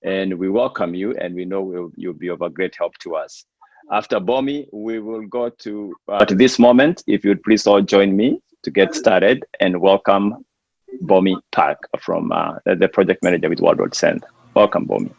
and we welcome you, and we know you'll be of a great help to us. After Bomi, we will go to this moment. If you'd please all join me to get started and welcome Bomi Park from the project manager with World Road Send. Welcome, Bomi.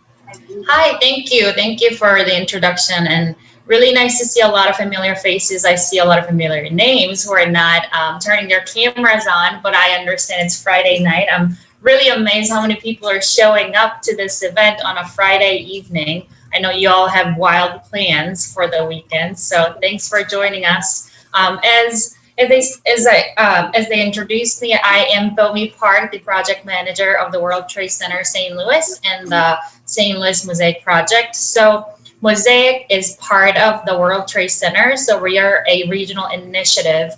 Hi, thank you. Thank you for the introduction, and really nice to see a lot of familiar faces. I see a lot of familiar names who are not turning their cameras on, but I understand it's Friday night. I'm really amazed how many people are showing up to this event on a Friday evening. I know you all have wild plans for the weekend, so thanks for joining us. As they introduced me, I am Bomi Park, the project manager of the World Trade Center St. Louis and the St. Louis Mosaic Project. So Mosaic is part of the World Trade Center, so we are a regional initiative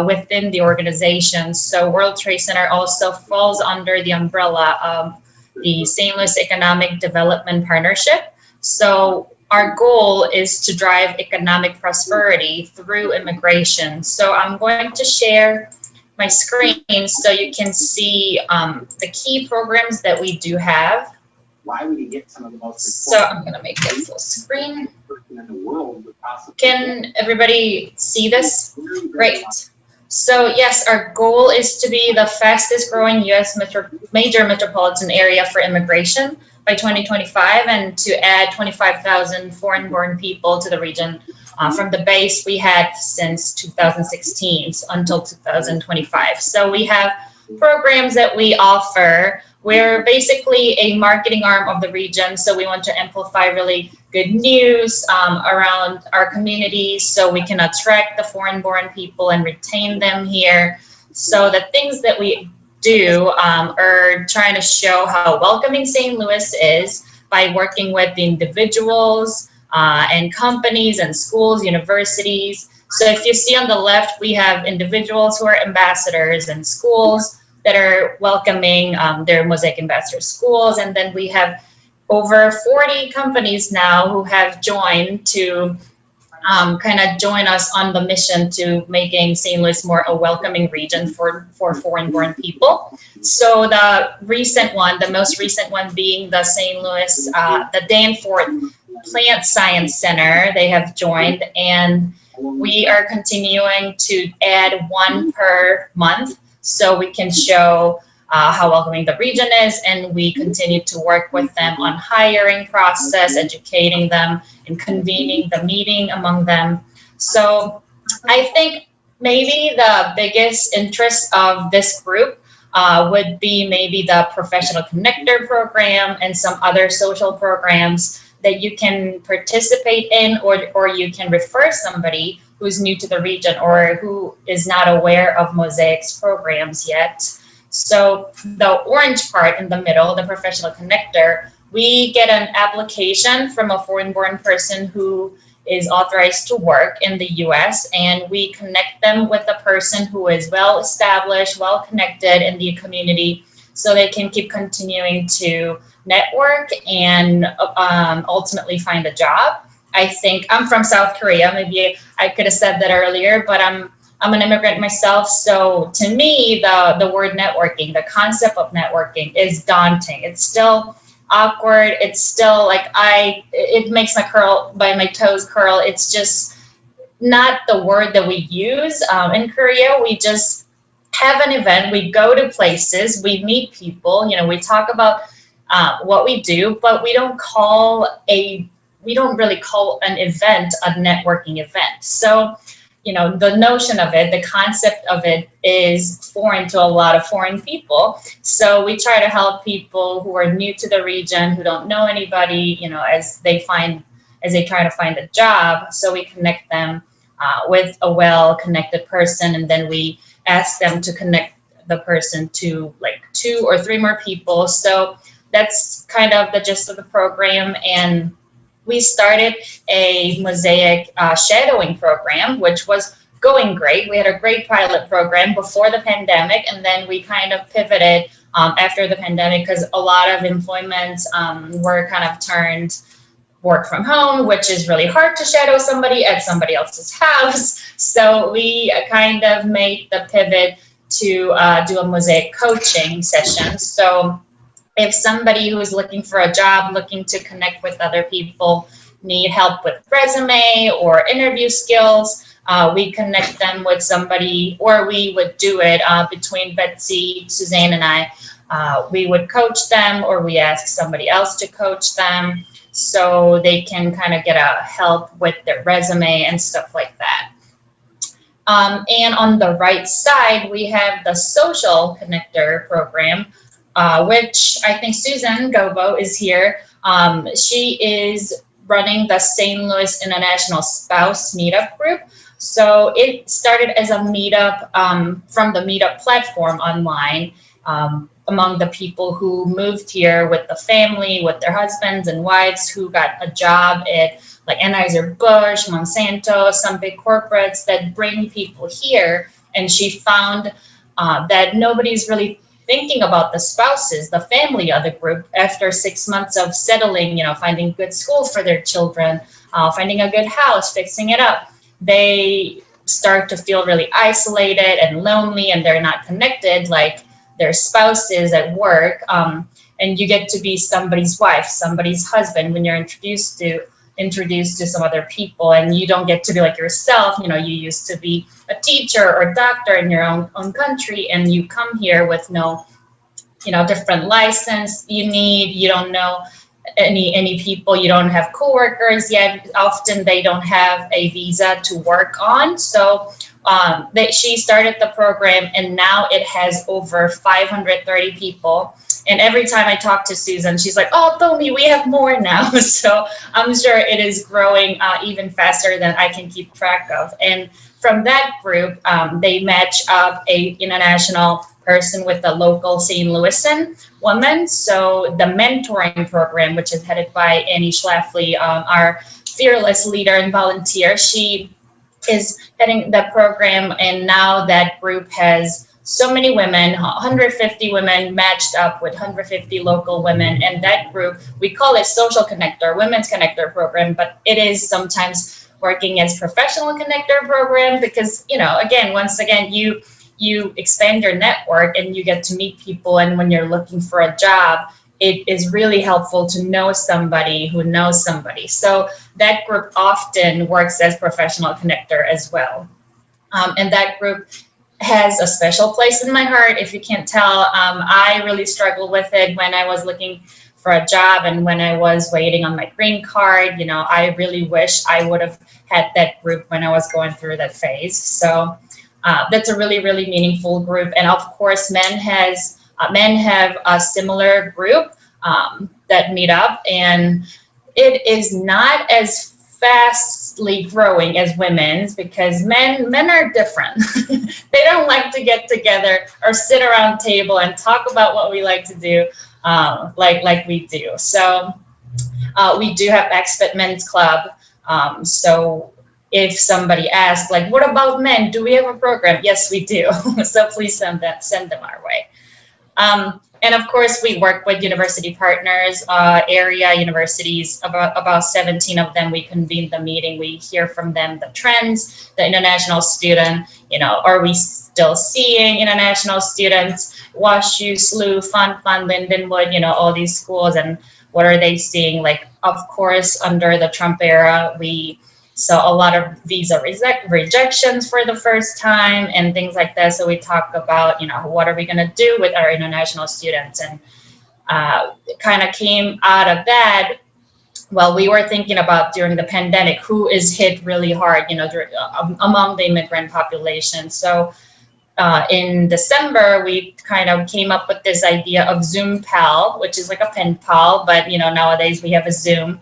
within the organization. So World Trade Center also falls under the umbrella of the St. Louis Economic Development Partnership. So our goal is to drive economic prosperity through immigration. So I'm going to share my screen so you can see the key programs that we do have. Why would you get some of the most So I'm going to make it full screen. in the world would possibly Can everybody see this? Great. So yes, our goal is to be the fastest growing U.S. major metropolitan area for immigration by 2025, and to add 25,000 foreign-born people to the region from the base we had since 2016 until 2025. So we have programs that we offer. We're basically a marketing arm of the region, so we want to amplify really good news around our communities so we can attract the foreign-born people and retain them here. So the things that we do are trying to show how welcoming St. Louis is by working with the individuals and companies and schools, universities. So if you see on the left, we have individuals who are ambassadors and schools that are welcoming their Mosaic Ambassador schools. And then we have over 40 companies now who have joined to kind of join us on the mission to making St. Louis more a welcoming region for foreign-born people. So the most recent one being the St. Louis, the Danforth Plant Science Center, they have joined, and we are continuing to add one per month so we can show how welcoming the region is, and we continue to work with them on hiring process, educating them, and convening the meeting among them. So I think maybe the biggest interest of this group would be maybe the Professional Connector program and some other social programs that you can participate in, or you can refer somebody who's new to the region or who is not aware of Mosaic's programs yet. So the orange part in the middle, the Professional Connector, we get an application from a foreign-born person who is authorized to work in the U.S., and we connect them with a person who is well-established, well-connected in the community, so they can keep continuing to network and ultimately find a job. I think I'm from South Korea. Maybe I could have said that earlier, but I'm an immigrant myself. So to me, the word networking, the concept of networking is daunting. It's still awkward. It's still like it makes my toes curl. It's just not the word that we use. In Korea, we just have an event. We go to places, we meet people, we talk about what we do, but we don't really call an event a networking event. So, the notion of it, the concept of it is foreign to a lot of foreign people. So we try to help people who are new to the region, who don't know anybody, as they try to find a job. So we connect them with a well-connected person, and then we ask them to connect the person to like 2 or 3 more people. So that's kind of the gist of the program. And we started a Mosaic shadowing program, which was going great. We had a great pilot program before the pandemic, and then we kind of pivoted after the pandemic because a lot of employments were kind of turned work from home, which is really hard to shadow somebody at somebody else's house. So we kind of made the pivot to do a Mosaic coaching session. So if somebody who is looking for a job, looking to connect with other people, need help with resume or interview skills, we connect them with somebody, or we would do it between Betsy, Suzanne, and I. We would coach them, or we ask somebody else to coach them so they can kind of get a help with their resume and stuff like that. And on the right side, we have the Social Connector program, which I think Susan Gobo is here. She is running the St. Louis International Spouse Meetup Group. So it started as a meetup from the Meetup platform online among the people who moved here with the family, with their husbands and wives who got a job at like Anheuser-Busch, Monsanto, some big corporates that bring people here. And she found that nobody's really thinking about the spouses, the family of the group after 6 months of settling, you know, finding good school for their children, finding a good house, fixing it up. They start to feel really isolated and lonely, and they're not connected like their spouses at work. And you get to be somebody's wife, somebody's husband when you're introduced to some other people, and you don't get to be like yourself. You know, you used to be a teacher or doctor in your own country, and you come here with no, you know, different license you don't know any people, you don't have coworkers yet. Often they don't have a visa to work on. So she started the program, and now it has over 530 people. And every time I talk to Susan, she's like, "Oh, Bomi, we have more now." So I'm sure it is growing even faster than I can keep track of. And from that group, they match up a international person with a local St. Louisan woman. So the mentoring program, which is headed by Annie Schlafly, our fearless leader and volunteer, she is heading the program. And now that group has so many women, 150 women matched up with 150 local women. And that group, we call it Social Connector, Women's Connector program, but it is sometimes working as professional connector program because, you know, once again, you expand your network and you get to meet people. And when you're looking for a job, it is really helpful to know somebody who knows somebody. So that group often works as professional connector as well. And that group has a special place in my heart. If you can't tell, I really struggled with it when I was looking for a job and when I was waiting on my green card. You know, I really wish I would have had that group when I was going through that phase. So that's a really, really meaningful group. And of course, men have a similar group that meet up, and it is not as fastly growing as women's because men are different. They don't like to get together or sit around a table and talk about what we like to do like we do. So we do have Expat Men's Club. So if somebody asks, like, what about men? Do we have a program? Yes, we do. So please send them our way. And of course, we work with university partners, area universities, about 17 of them. We convene the meeting. We hear from them the trends, the international student, you know, are we still seeing international students? Washu, SLU, Fun, Lindenwood, you know, all these schools, and what are they seeing? Like, of course, under the Trump era, we saw a lot of visa rejections for the first time and things like that. So we talk about, you know, what are we going to do with our international students? And it kind of came out of that. Well, we were thinking about during the pandemic, who is hit really hard, you know, among the immigrant population. So in December, we kind of came up with this idea of Zoom Pal, which is like a pen pal, but, you know, nowadays we have a Zoom.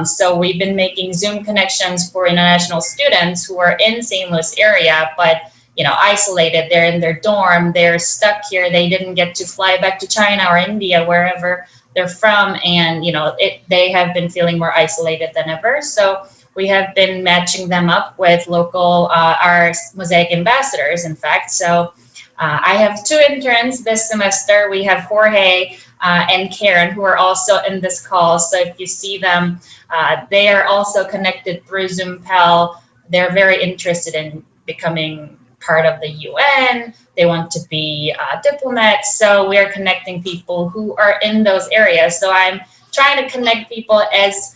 So we've been making Zoom connections for international students who are in St. Louis area, but, you know, isolated. They're in their dorm, they're stuck here. They didn't get to fly back to China or India, wherever they're from. And, you know, they have been feeling more isolated than ever. So we have been matching them up with local, our Mosaic ambassadors, in fact. So I have 2 interns this semester. We have Jorge and Karen, who are also in this call. So if you see them, they are also connected through Zoom Pal. They're very interested in becoming part of the UN, they want to be diplomats. So we are connecting people who are in those areas. So I'm trying to connect people as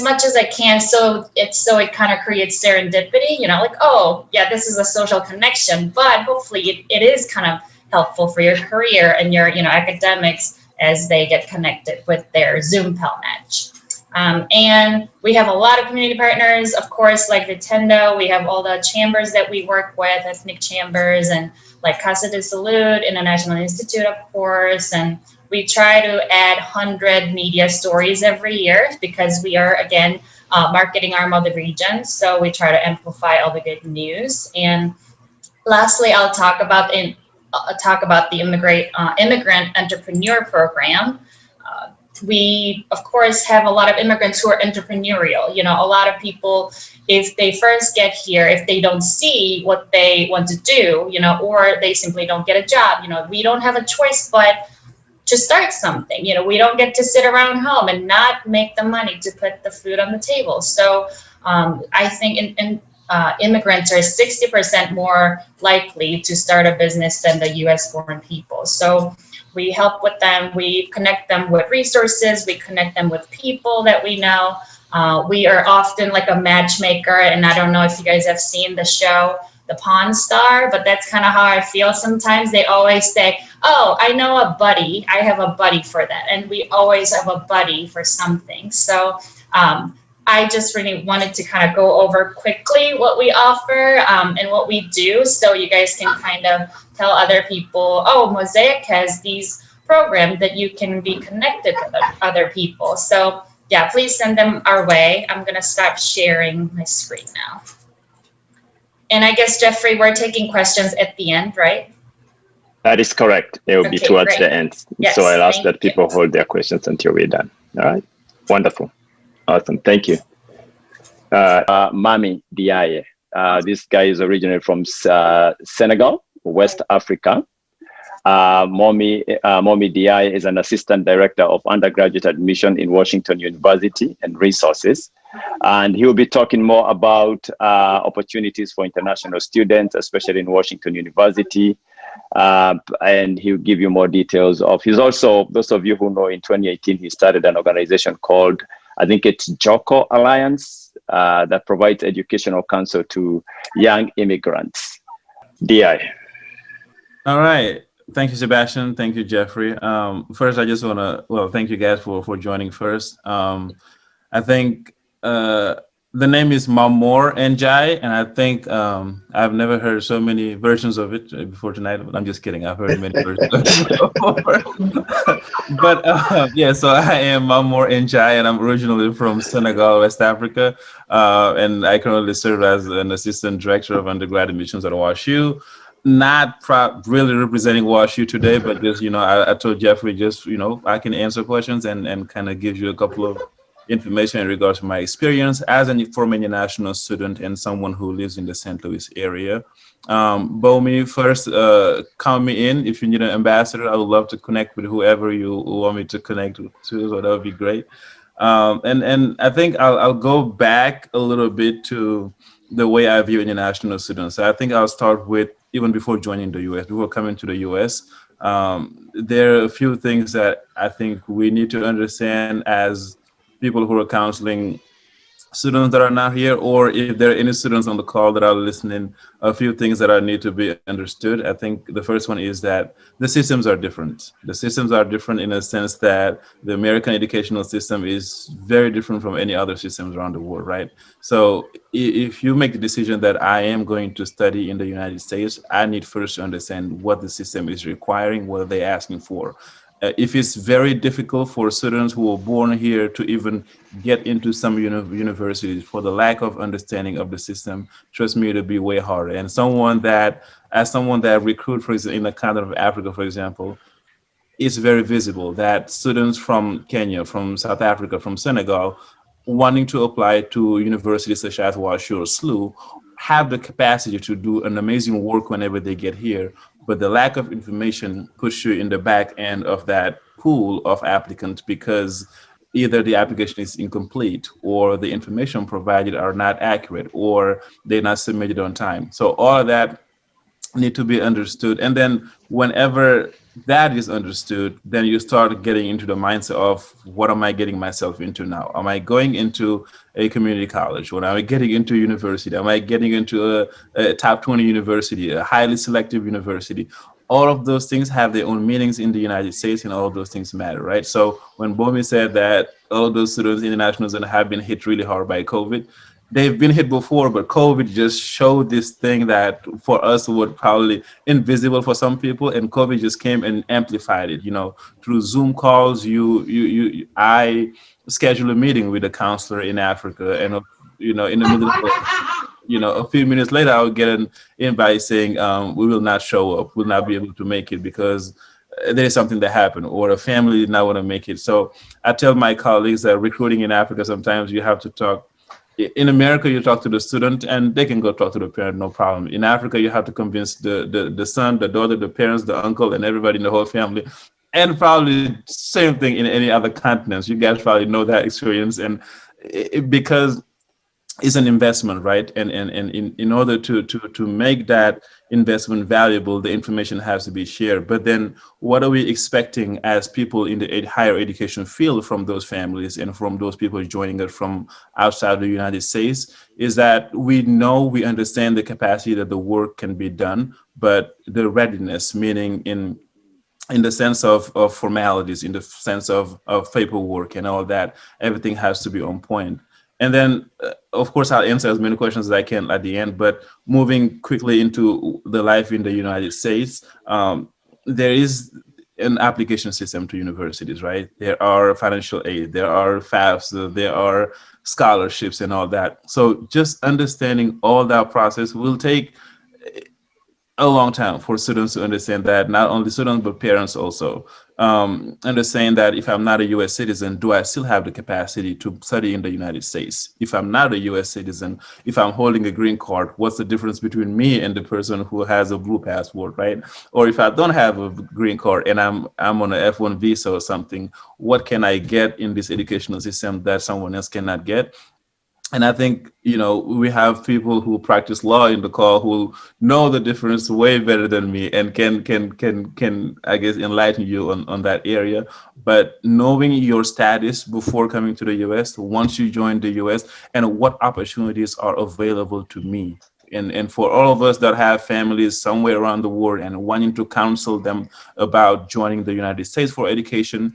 much as I can, so it kind of creates serendipity, like, oh yeah, this is a social connection, but hopefully it is kind of helpful for your career and your academics as they get connected with their Zoom Pell Match. And we have a lot of community partners, of course, like Vitendo. We have all the chambers that we work with, ethnic chambers, and like Casa de Salud, International Institute, of course. And we try to add 100 media stories every year because we are, again, marketing arm of the region. So we try to amplify all the good news. And lastly, I'll talk about the Immigrant Entrepreneur Program. We, of course, have a lot of immigrants who are entrepreneurial. A lot of people, if they first get here, if they don't see what they want to do, or they simply don't get a job, we don't have a choice but to start something. We don't get to sit around home and not make the money to put the food on the table. So I think immigrants are 60% more likely to start a business than the US born people. So we help with them, we connect them with resources, we connect them with people that we know. We are often like a matchmaker, and I don't know if you guys have seen the show, The Pawn Star, but that's kind of how I feel sometimes. They always say, oh, I know a buddy, I have a buddy for that. And we always have a buddy for something. So I just really wanted to kind of go over quickly what we offer and what we do, so you guys can kind of tell other people, oh, Mosaic has these programs that you can be connected with other people. So yeah, please send them our way. I'm gonna stop sharing my screen now. And I guess, Jeffrey, we're taking questions at the end, right? That is correct. It will be towards great. the end. Yes, so I'll ask that you. people hold their questions until we're done. All right. Wonderful. Awesome. Thank you. Mame Ndiaye. This guy is originally from Senegal, West Africa. Mame Ndiaye is an assistant director of undergraduate admission in Washington University and resources. And he will be talking more about opportunities for international students, especially in Washington University. And he'll give you more details of, he's also, those of you who know, in 2018, he started an organization called, I think it's JOCO Alliance, that provides educational counsel to young immigrants. Ndiaye. All right. Thank you, Sebastian. Thank you, Jeffrey. First, I just want to, thank you guys for joining first. I think the name is Mamor Ndiaye, and I think I've never heard so many versions of it before tonight. But I'm just kidding. I've heard many versions before. But yeah, so I am Mamor Ndiaye, and I'm originally from Senegal, West Africa, and I currently serve as an assistant director of undergrad admissions at Washu. Not really representing Washu today, but just, I told Jeffrey, just, I can answer questions and kind of give you a couple of information in regards to my experience as a former international student and someone who lives in the St. Louis area. Bomi, first, count me in. If you need an ambassador, I would love to connect with whoever you want me to connect to, so that would be great. And I think I'll go back a little bit to the way I view international students. I think I'll start with, even before joining the US, before coming to the US, there are a few things that I think we need to understand as people who are counseling students that are not here, or if there are any students on the call that are listening, a few things that need to be understood. I think the first one is that the systems are different. The systems are different in a sense that the American educational system is very different from any other systems around the world, right? So if you make the decision that I am going to study in the United States, I need first to understand what the system is requiring, what are they asking for. If it's very difficult for students who were born here to even get into some universities for the lack of understanding of the system, trust me, it'll be way harder. And someone that recruit, for example, in the continent of Africa, for example, it's very visible that students from Kenya, from South Africa, from Senegal, wanting to apply to universities such as Washu or SLU, have the capacity to do an amazing work whenever they get here. But the lack of information puts you in the back end of that pool of applicants, because either the application is incomplete or the information provided are not accurate or they're not submitted on time. So all of that need to be understood. And then whenever that is understood, then you start getting into the mindset of what am I getting myself into now? Am I going into a community college? Or am I getting into university? Am I getting into a top 20 university, a highly selective university? All of those things have their own meanings in the United States, and all of those things matter, right? So when Bomi said that all of those students, international students, have been hit really hard by COVID, they've been hit before, but COVID just showed this thing that for us would probably invisible for some people, and COVID just came and amplified it. You know, through Zoom calls, I schedule a meeting with a counselor in Africa, and you know, in the middle of a few minutes later, I would get an invite saying, we will not show up, we'll not be able to make it because there is something that happened, or a family did not want to make it. So I tell my colleagues that recruiting in Africa, sometimes you have to talk. In America, you talk to the student and they can go talk to the parent, no problem. In Africa, you have to convince the son, the daughter, the parents, the uncle, and everybody in the whole family. And probably same thing in any other continents. You guys probably know that experience. And because it's an investment, right? And in order to make that investment valuable, the information has to be shared. But then what are we expecting as people in the higher education field from those families and from those people joining us from outside the United States is that we understand the capacity that the work can be done, but the readiness, meaning in the sense of formalities, in the sense of paperwork and all that, everything has to be on point. And then, of course, I'll answer as many questions as I can at the end, but moving quickly into the life in the United States, there is an application system to universities, right? There are financial aid, there are FAFSA, there are scholarships and all that. So just understanding all that process will take a long time for students to understand that, not only students, but parents also. Understand that if I'm not a US citizen, do I still have the capacity to study in the United States? If I'm not a US citizen, if I'm holding a green card, what's the difference between me and the person who has a blue passport, right? Or if I don't have a green card and I'm on an F1 visa or something, what can I get in this educational system that someone else cannot get? And I think, we have people who practice law in the call who know the difference way better than me and can I guess, enlighten you on that area. But knowing your status before coming to the US, once you join the US, and what opportunities are available to me. And for all of us that have families somewhere around the world and wanting to counsel them about joining the United States for education,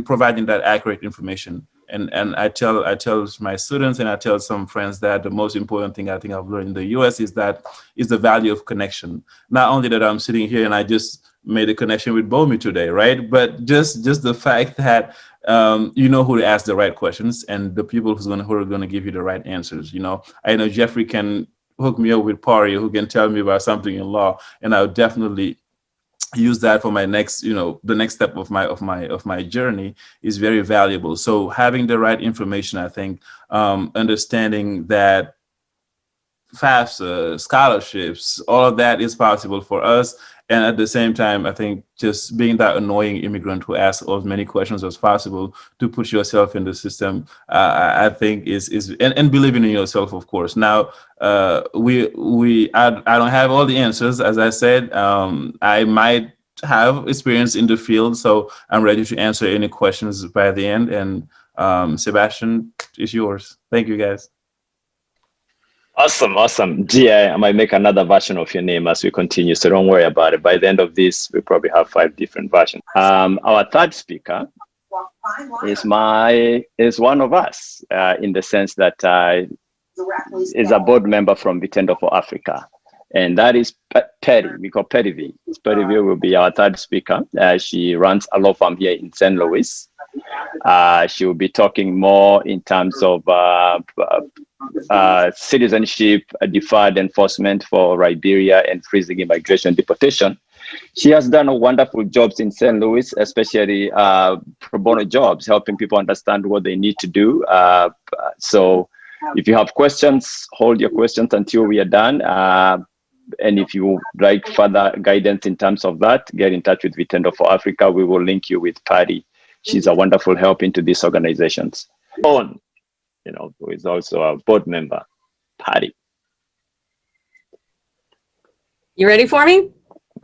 providing that accurate information. And I tell my students and I tell some friends that the most important thing I think I've learned in the US is the value of connection. Not only that I'm sitting here and I just made a connection with Bomi today, right? But just the fact that you know who to ask the right questions and the people who are going to give you the right answers. I know Jeffrey can hook me up with Pari, who can tell me about something in law, and I'll definitely use that for my next, the next step of my journey is very valuable. So having the right information, I think, understanding that FAFSA, scholarships, all of that is possible for us. And at the same time, I think just being that annoying immigrant who asks as many questions as possible to put yourself in the system, I think is and believing in yourself, of course. Now, I don't have all the answers, as I said. I might have experience in the field, so I'm ready to answer any questions by the end. And Sebastian, it's yours. Thank you, guys. Awesome. Ndiaye, I might make another version of your name as we continue, so don't worry about it. By the end of this, we probably have 5 different versions. Our third speaker is one of us, in the sense that is a board member from Vitendo for Africa, and that is Pari. We call Patavee. Patavee will be our third speaker. She runs a law firm here in St. Louis. She will be talking more in terms of citizenship, deferred enforcement for Liberia, and freezing immigration deportation. She has done wonderful jobs in St. Louis, especially pro bono jobs, helping people understand what they need to do. So if you have questions, hold your questions until we are done. And if you would like further guidance in terms of that, get in touch with Vitendo for Africa. We will link you with Pari she's a wonderful help into these organizations. On, who is also a board member, Pari. You ready for me?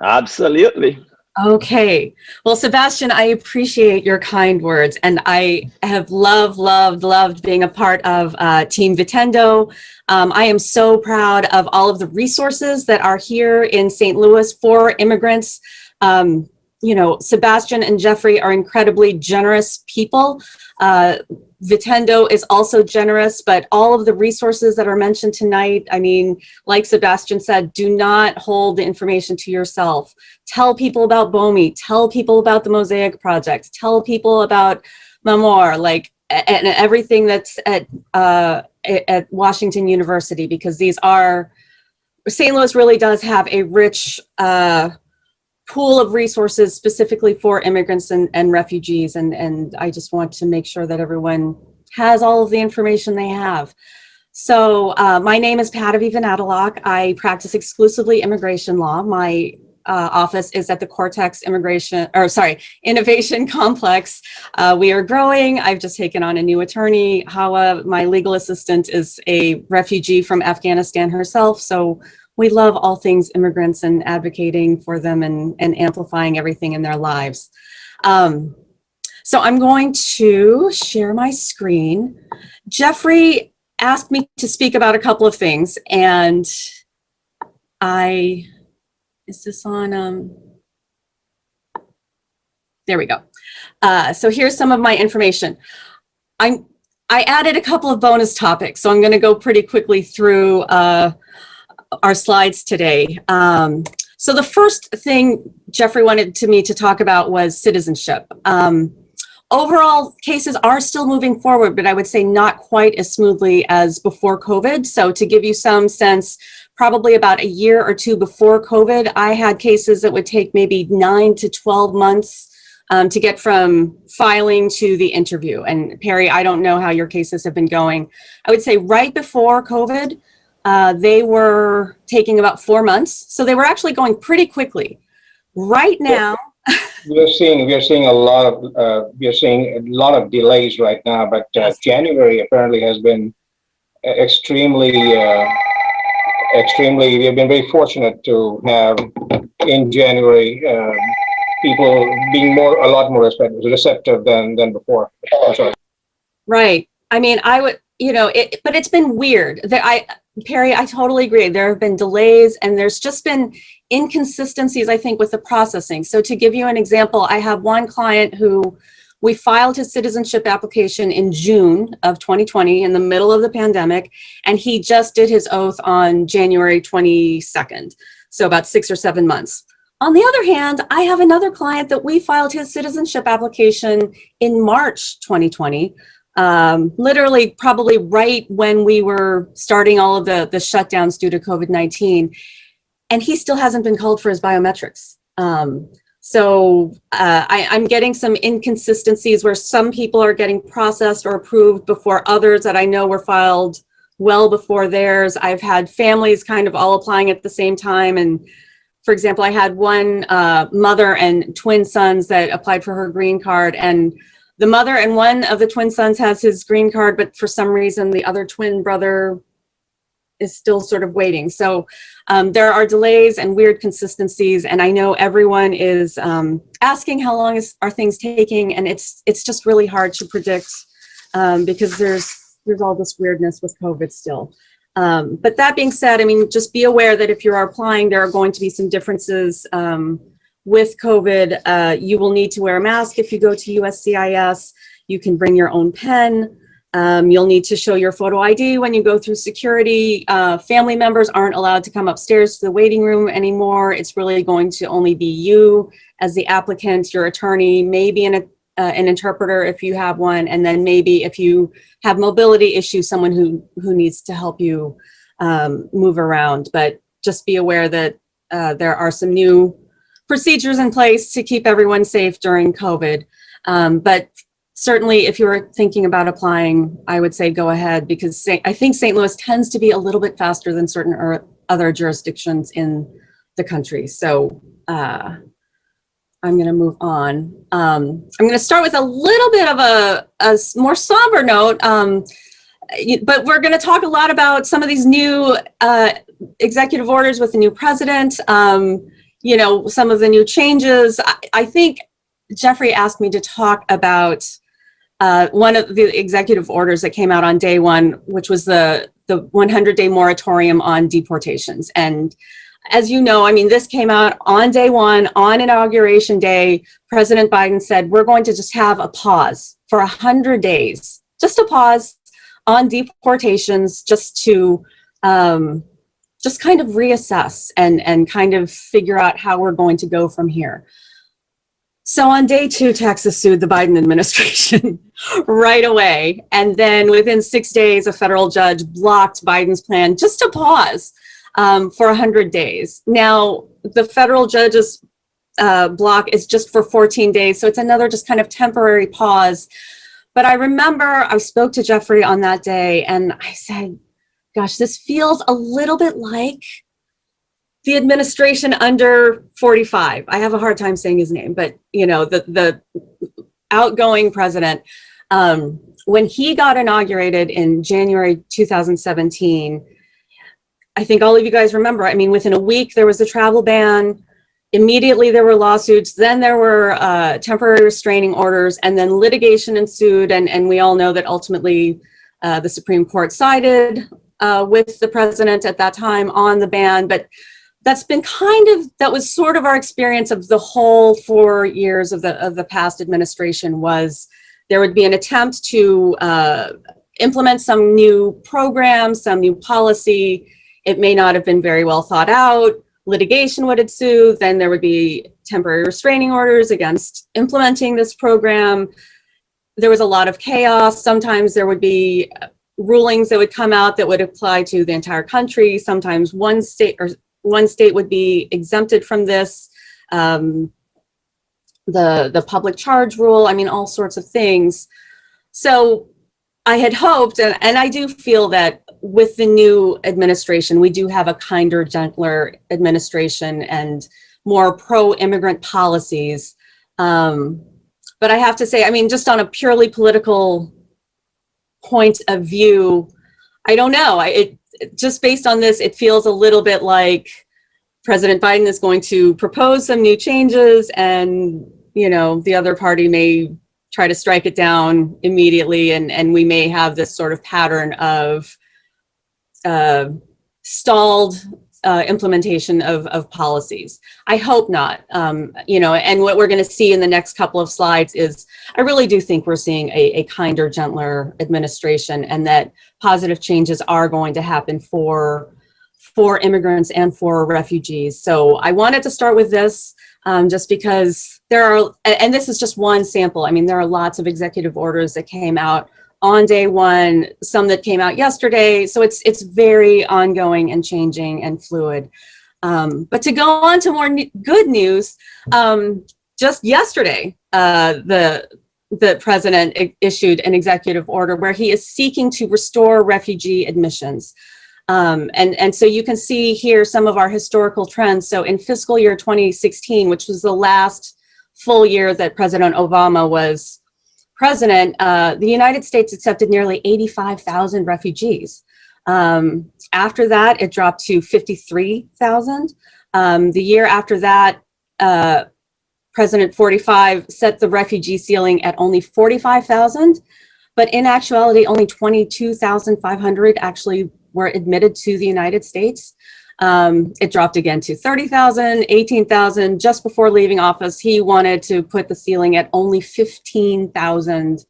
Absolutely. Okay. Well, Sebastian, I appreciate your kind words, and I have loved being a part of Team Vitendo. I am so proud of all of the resources that are here in St. Louis for immigrants. Sebastian and Jeffrey are incredibly generous people. Vitendo is also generous, but all of the resources that are mentioned tonight, I mean, like Sebastian said, do not hold the information to yourself. Tell people about Bomi, tell people about the Mosaic Project, tell people about Mame, and everything that's at Washington University, because St. Louis really does have a rich pool of resources specifically for immigrants and refugees, and I just want to make sure that everyone has all of the information they have. So my name is Patavee Vanadilok. I practice exclusively immigration law. My office is at the Cortex Innovation Complex. We are growing. I've just taken on a new attorney. Hawa, my legal assistant, is a refugee from Afghanistan herself, so we love all things immigrants and advocating for them and amplifying everything in their lives. So I'm going to share my screen. Jeffrey asked me to speak about a couple of things, and is this on? There we go. So here's some of my information. I added a couple of bonus topics, so I'm going to go pretty quickly through our slides today. So the first thing Jeffrey wanted me to talk about was citizenship. Overall, cases are still moving forward, but I would say not quite as smoothly as before COVID. So to give you some sense, probably about a year or two before COVID, I had cases that would take maybe 9 to 12 months to get from filing to the interview. And Pari, I don't know how your cases have been going. I would say right before COVID, they were taking about 4 months. So they were actually going pretty quickly. Right now, we are seeing a lot of delays right now, but Yes. January apparently has been extremely, we have been very fortunate to have in January people being a lot more receptive than before. I'm sorry. right. I mean, I would, but it's been weird. Pari, I totally agree. There have been delays and there's just been inconsistencies, I think, with the processing. So to give you an example, I have one client who we filed his citizenship application in June of 2020 in the middle of the pandemic, and he just did his oath on January 22nd. So about 6 or 7 months. On the other hand, I have another client that we filed his citizenship application in March 2020. Literally probably right when we were starting all of the shutdowns due to COVID-19, and he still hasn't been called for his biometrics. So I'm getting some inconsistencies where some people are getting processed or approved before others that I know were filed well before theirs. I've had families kind of all applying at the same time. And for example, I had one mother and twin sons that applied for her green card, and the mother and one of the twin sons has his green card, but for some reason the other twin brother is still sort of waiting. So there are delays and weird consistencies, and I know everyone is asking how long are things taking, and it's just really hard to predict because there's all this weirdness with COVID still. But that being said, I mean, just be aware that if you're applying, there are going to be some differences with COVID. You will need to wear a mask if you go to USCIS. You can bring your own pen. You'll need to show your photo ID when you go through security. Family members aren't allowed to come upstairs to the waiting room anymore. It's really going to only be you as the applicant, your attorney, maybe an interpreter if you have one, and then maybe if you have mobility issues, someone who needs to help you move around. But just be aware that there are some new procedures in place to keep everyone safe during COVID. But certainly if you're thinking about applying, I would say go ahead, because I think St. Louis tends to be a little bit faster than certain other jurisdictions in the country. So I'm going to move on. I'm going to start with a little bit of a more somber note, but we're going to talk a lot about some of these new executive orders with the new president, you know, some of the new changes. I think Jeffrey asked me to talk about one of the executive orders that came out on day one, which was the 100-day moratorium on deportations. And as you know, I mean, this came out on day one, on Inauguration Day. President Biden said, we're going to just have a pause for 100 days, just a pause on deportations, just to just kind of reassess and kind of figure out how we're going to go from here. So on day two, Texas sued the Biden administration right away. And then within 6 days, a federal judge blocked Biden's plan just to pause for 100 days. Now, the federal judge's block is just for 14 days. So it's another just kind of temporary pause. But I remember I spoke to Jeffrey on that day and I said, gosh, this feels a little bit like the administration under 45. I have a hard time saying his name, but you know, the outgoing president, when he got inaugurated in January 2017, I think all of you guys remember, I mean, within a week, there was a travel ban. Immediately, there were lawsuits. Then there were temporary restraining orders, and then litigation ensued. And we all know that ultimately the Supreme Court sided with the president at that time on the ban. But that's been that was sort of our experience of the whole 4 years of the past administration. Was there would be an attempt to implement some new program, some new policy. It may not have been very well thought out. Litigation would ensue. Then there would be temporary restraining orders against implementing this program. There was a lot of chaos. Sometimes there would be rulings that would come out that would apply to the entire country. Sometimes one state would be exempted from this. The public charge rule, I mean, all sorts of things. So I had hoped, and I do feel that with the new administration, we do have a kinder, gentler administration and more pro-immigrant policies. But I have to say, I mean, just on a purely political point of view, I don't know. Just based on this, it feels a little bit like President Biden is going to propose some new changes and, you know, the other party may try to strike it down immediately, and we may have this sort of pattern of stalled implementation of policies. I hope not. You know, and what we're going to see in the next couple of slides is, I really do think we're seeing a kinder, gentler administration, and that positive changes are going to happen for immigrants and for refugees. So I wanted to start with this. Just because there are, and this is just one sample. I mean, there are lots of executive orders that came out on day one, some that came out yesterday. So it's very ongoing and changing and fluid. But to go on to more good news, just yesterday, the president issued an executive order where he is seeking to restore refugee admissions. And so you can see here some of our historical trends. So in fiscal year 2016, which was the last full year that President Obama was president, the United States accepted nearly 85,000 refugees. After that, it dropped to 53,000. The year after that, President 45 set the refugee ceiling at only 45,000, but in actuality, only 22,500 actually were admitted to the United States. It dropped again to 30,000, 18,000. Just before leaving office, he wanted to put the ceiling at only 15,000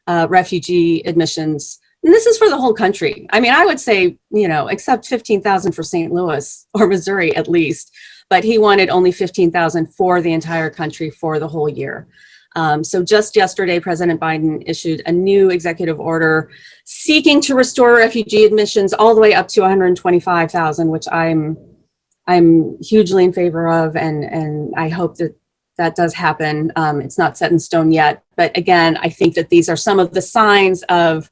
refugee admissions. And this is for the whole country. I mean, I would say, you know, except 15,000 for St. Louis or Missouri at least, but he wanted only 15,000 for the entire country for the whole year. So just yesterday, President Biden issued a new executive order seeking to restore refugee admissions all the way up to 125,000, which I'm hugely in favor of, and I hope that does happen. It's not set in stone yet, but again, I think that these are some of the signs of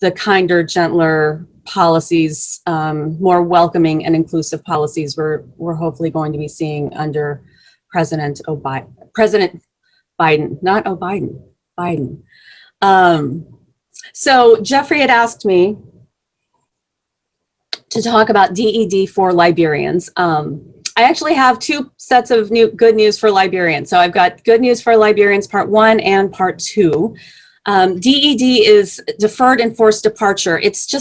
the kinder, gentler policies, more welcoming and inclusive policies we're hopefully going to be seeing under President President Biden, not Biden, Biden. So Jeffrey had asked me to talk about DED for Liberians. I actually have two sets of good news for Liberians. So I've got good news for Liberians part 1 and part 2. DED is deferred enforced departure. It's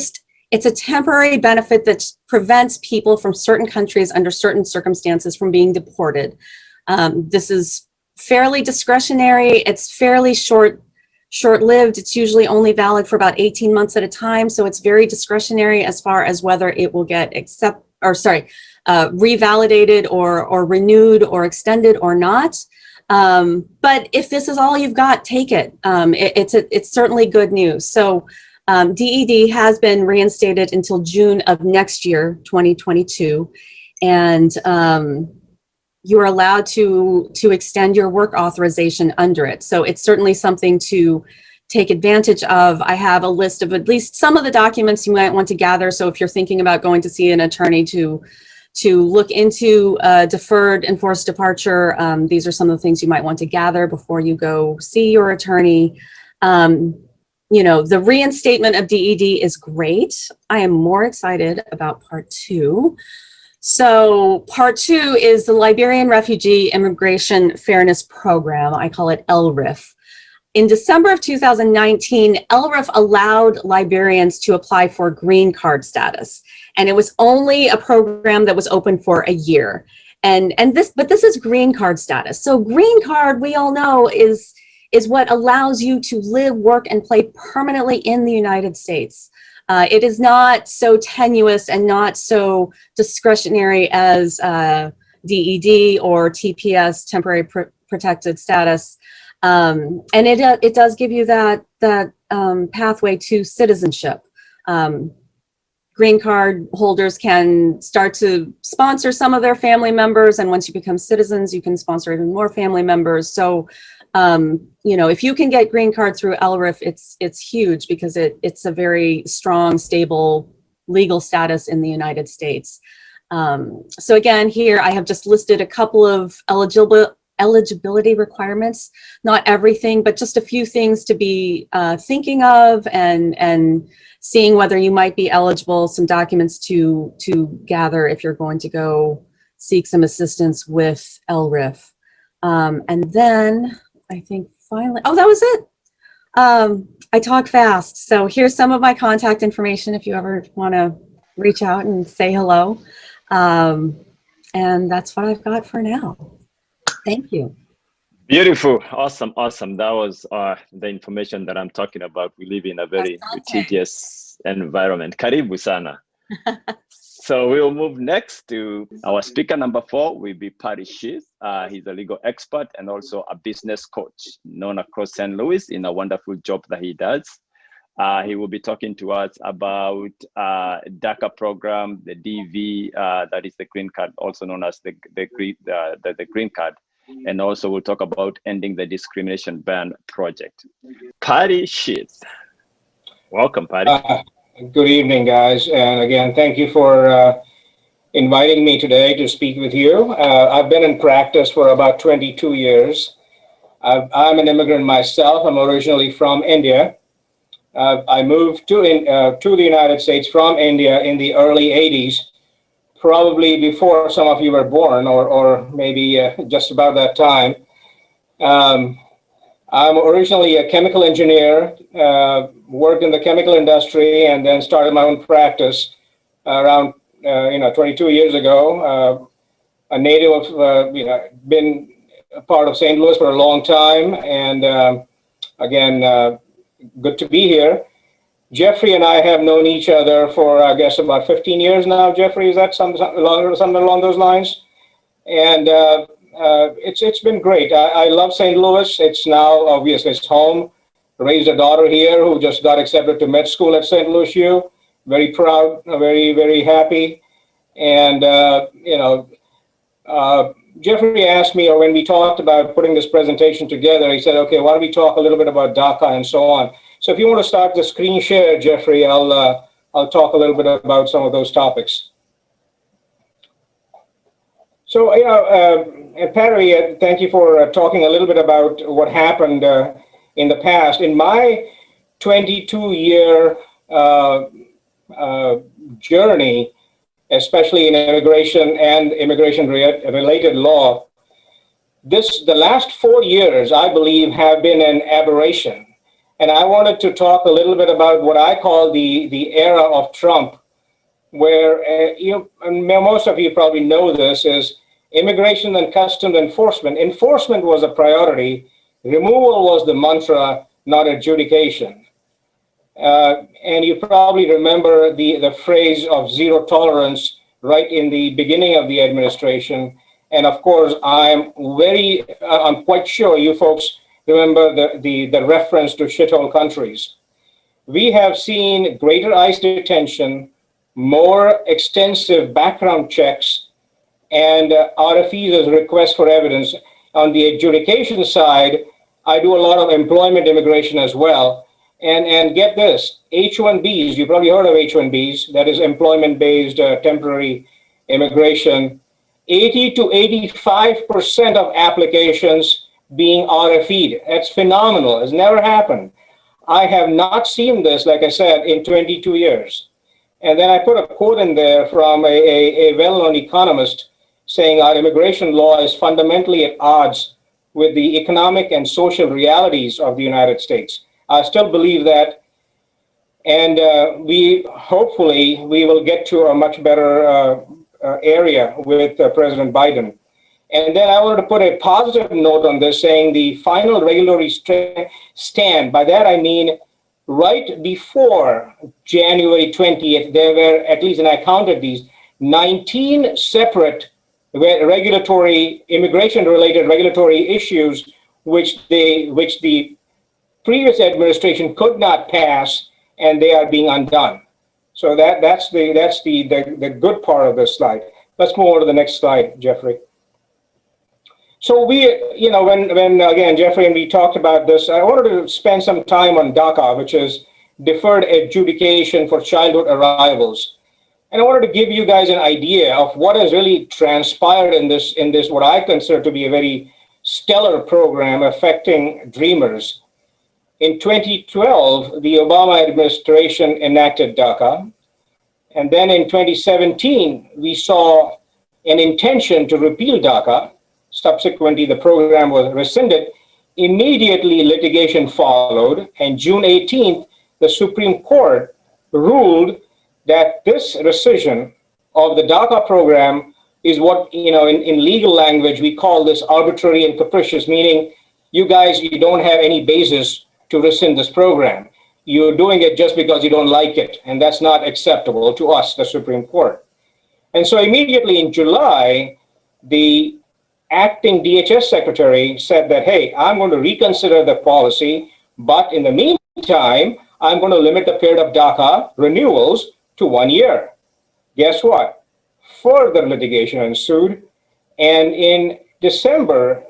a temporary benefit that prevents people from certain countries under certain circumstances from being deported. This is fairly discretionary. It's fairly short-lived. It's usually only valid for about 18 months at a time. So it's very discretionary as far as whether it will get revalidated or renewed or extended or not. But if this is all you've got, take it. It's certainly good news. So DED has been reinstated until June of next year, 2022. And you are allowed to extend your work authorization under it. So it's certainly something to take advantage of. I have a list of at least some of the documents you might want to gather. So if you're thinking about going to see an attorney to look into deferred enforced departure, these are some of the things you might want to gather before you go see your attorney. You know, the reinstatement of DED is great. I am more excited about part 2. So part 2 is the Liberian Refugee Immigration Fairness Program. I call it LRIF. In December of 2019, LRIF allowed Liberians to apply for green card status. And it was only a program that was open for a year. But this is green card status. So green card, we all know, is what allows you to live, work, and play permanently in the United States. It is not so tenuous and not so discretionary as DED or TPS, temporary protected status. And it does give you that pathway to citizenship. Green card holders can start to sponsor some of their family members, and once you become citizens, you can sponsor even more family members. So, you know, if you can get green card through LRIF, it's huge because it's a very strong, stable legal status in the United States. So again, here I have just listed a couple of eligibility requirements, not everything, but just a few things to be thinking of and seeing whether you might be eligible, some documents to gather if you're going to go seek some assistance with LRIF. And then I think finally, oh, that was it. I talk fast. So here's some of my contact information if you ever want to reach out and say hello. And that's what I've got for now. Thank you. Beautiful. Awesome. That was the information that I'm talking about. We live in a very litigious environment. Karibu sana. So we'll move next to our speaker number 4 will be Pari. He's a legal expert and also a business coach known across St. Louis in a wonderful job that he does. He will be talking to us about Daca program, the DV, that is the green card, also known as the green card. And also we'll talk about ending the discrimination ban project. Pari Sheth. Welcome, Pari. Good evening, guys. And again, thank you for inviting me today to speak with you. I've been in practice for about 22 years. I'm an immigrant myself. I'm originally from India. I moved to the United States from India in the early 80s, probably before some of you were born, or maybe just about that time. I'm originally a chemical engineer, worked in the chemical industry, and then started my own practice around 22 years ago. A native of, been a part of St. Louis for a long time, and again, good to be here. Jeffrey and I have known each other for, I guess, about 15 years now. Jeffrey, is that something along those lines? And it's been great. I love St. Louis. It's now obviously it's home. Raised a daughter here who just got accepted to med school at St. Louis U. Very proud, very, very happy. And Jeffrey asked me, or when we talked about putting this presentation together, he said, "Okay, why don't we talk a little bit about Daca and so on?" So if you want to start the screen share, Jeffrey, I'll talk a little bit about some of those topics. So, and Pari, thank you for talking a little bit about what happened in the past. In my 22-year journey, especially in immigration and immigration-related law, the last 4 years, I believe, have been an aberration. And I wanted to talk a little bit about what I call the era of Trump, where, and most of you probably know this, is immigration and customs enforcement. Enforcement was a priority. Removal was the mantra, not adjudication. And you probably remember the phrase of zero tolerance right in the beginning of the administration. And of course, I'm quite sure you folks remember the reference to shithole countries. We have seen greater ICE detention, more extensive background checks, and RFEs as requests for evidence. On the adjudication side, I do a lot of employment immigration as well. And get this, H-1Bs, you probably heard of H-1Bs, that is employment-based temporary immigration, 80 to 85% of applications being RFE'd. That's phenomenal. It's never happened. I have not seen this, like I said, in 22 years. And then I put a quote in there from a well-known economist saying our immigration law is fundamentally at odds with the economic and social realities of the United States. I still believe that. And hopefully we will get to a much better area with President Biden. And then I wanted to put a positive note on this, saying the final regulatory stand. By that I mean right before January 20th, there were, at least, and I counted these, 19 separate immigration-related regulatory issues which the previous administration could not pass, and they are being undone. So that's the good part of this slide. Let's move on to the next slide, Jeffrey. So when again, Jeffrey and we talked about this, I wanted to spend some time on Daca, which is deferred adjudication for childhood arrivals. And I wanted to give you guys an idea of what has really transpired in this, what I consider to be a very stellar program affecting dreamers. In 2012, the Obama administration enacted Daca. And then in 2017, we saw an intention to repeal Daca. Subsequently, the program was rescinded. Immediately, litigation followed. And June 18th, the Supreme Court ruled that this rescission of the Daca program is what, in legal language, we call this arbitrary and capricious, meaning you don't have any basis to rescind this program. You're doing it just because you don't like it, and that's not acceptable to us, the Supreme Court. And so immediately in July, the acting DHS secretary said that, hey, I'm going to reconsider the policy, but in the meantime, I'm going to limit the period of Daca renewals to 1 year. Guess what? Further litigation ensued, and in December,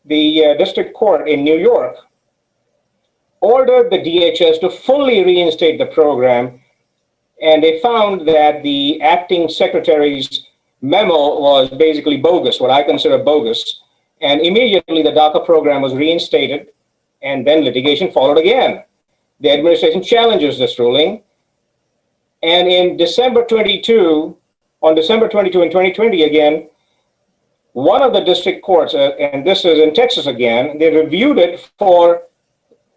the district court in New York ordered the DHS to fully reinstate the program, and they found that the acting secretary's memo was basically bogus, what I consider bogus, and immediately the Daca program was reinstated, and then litigation followed again. The administration challenges this ruling, and in December 22 in 2020 again, one of the district courts, and this is in Texas again, they reviewed it for,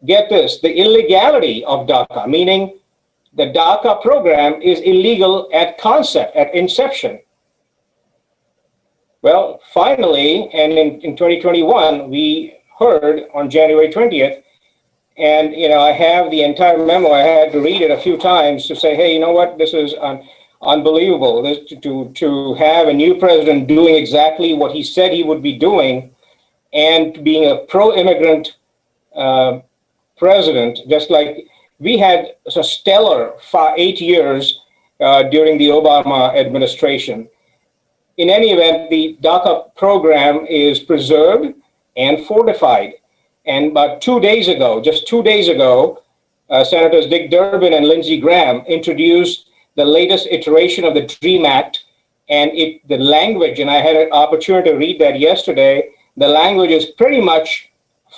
get this, the illegality of Daca, meaning the Daca program is illegal at concept, at inception. Well, finally, and in 2021, we heard on January 20th, and I have the entire memo. I had to read it a few times to say, hey, you know what, this is unbelievable. To have a new president doing exactly what he said he would be doing, and being a pro-immigrant president, just like we had a stellar 8 years during the Obama administration. In any event, the Daca program is preserved and fortified. And about 2 days ago, just 2 days ago, Senators Dick Durbin and Lindsey Graham introduced the latest iteration of the DREAM Act, And the language, and I had an opportunity to read that yesterday, the language is pretty much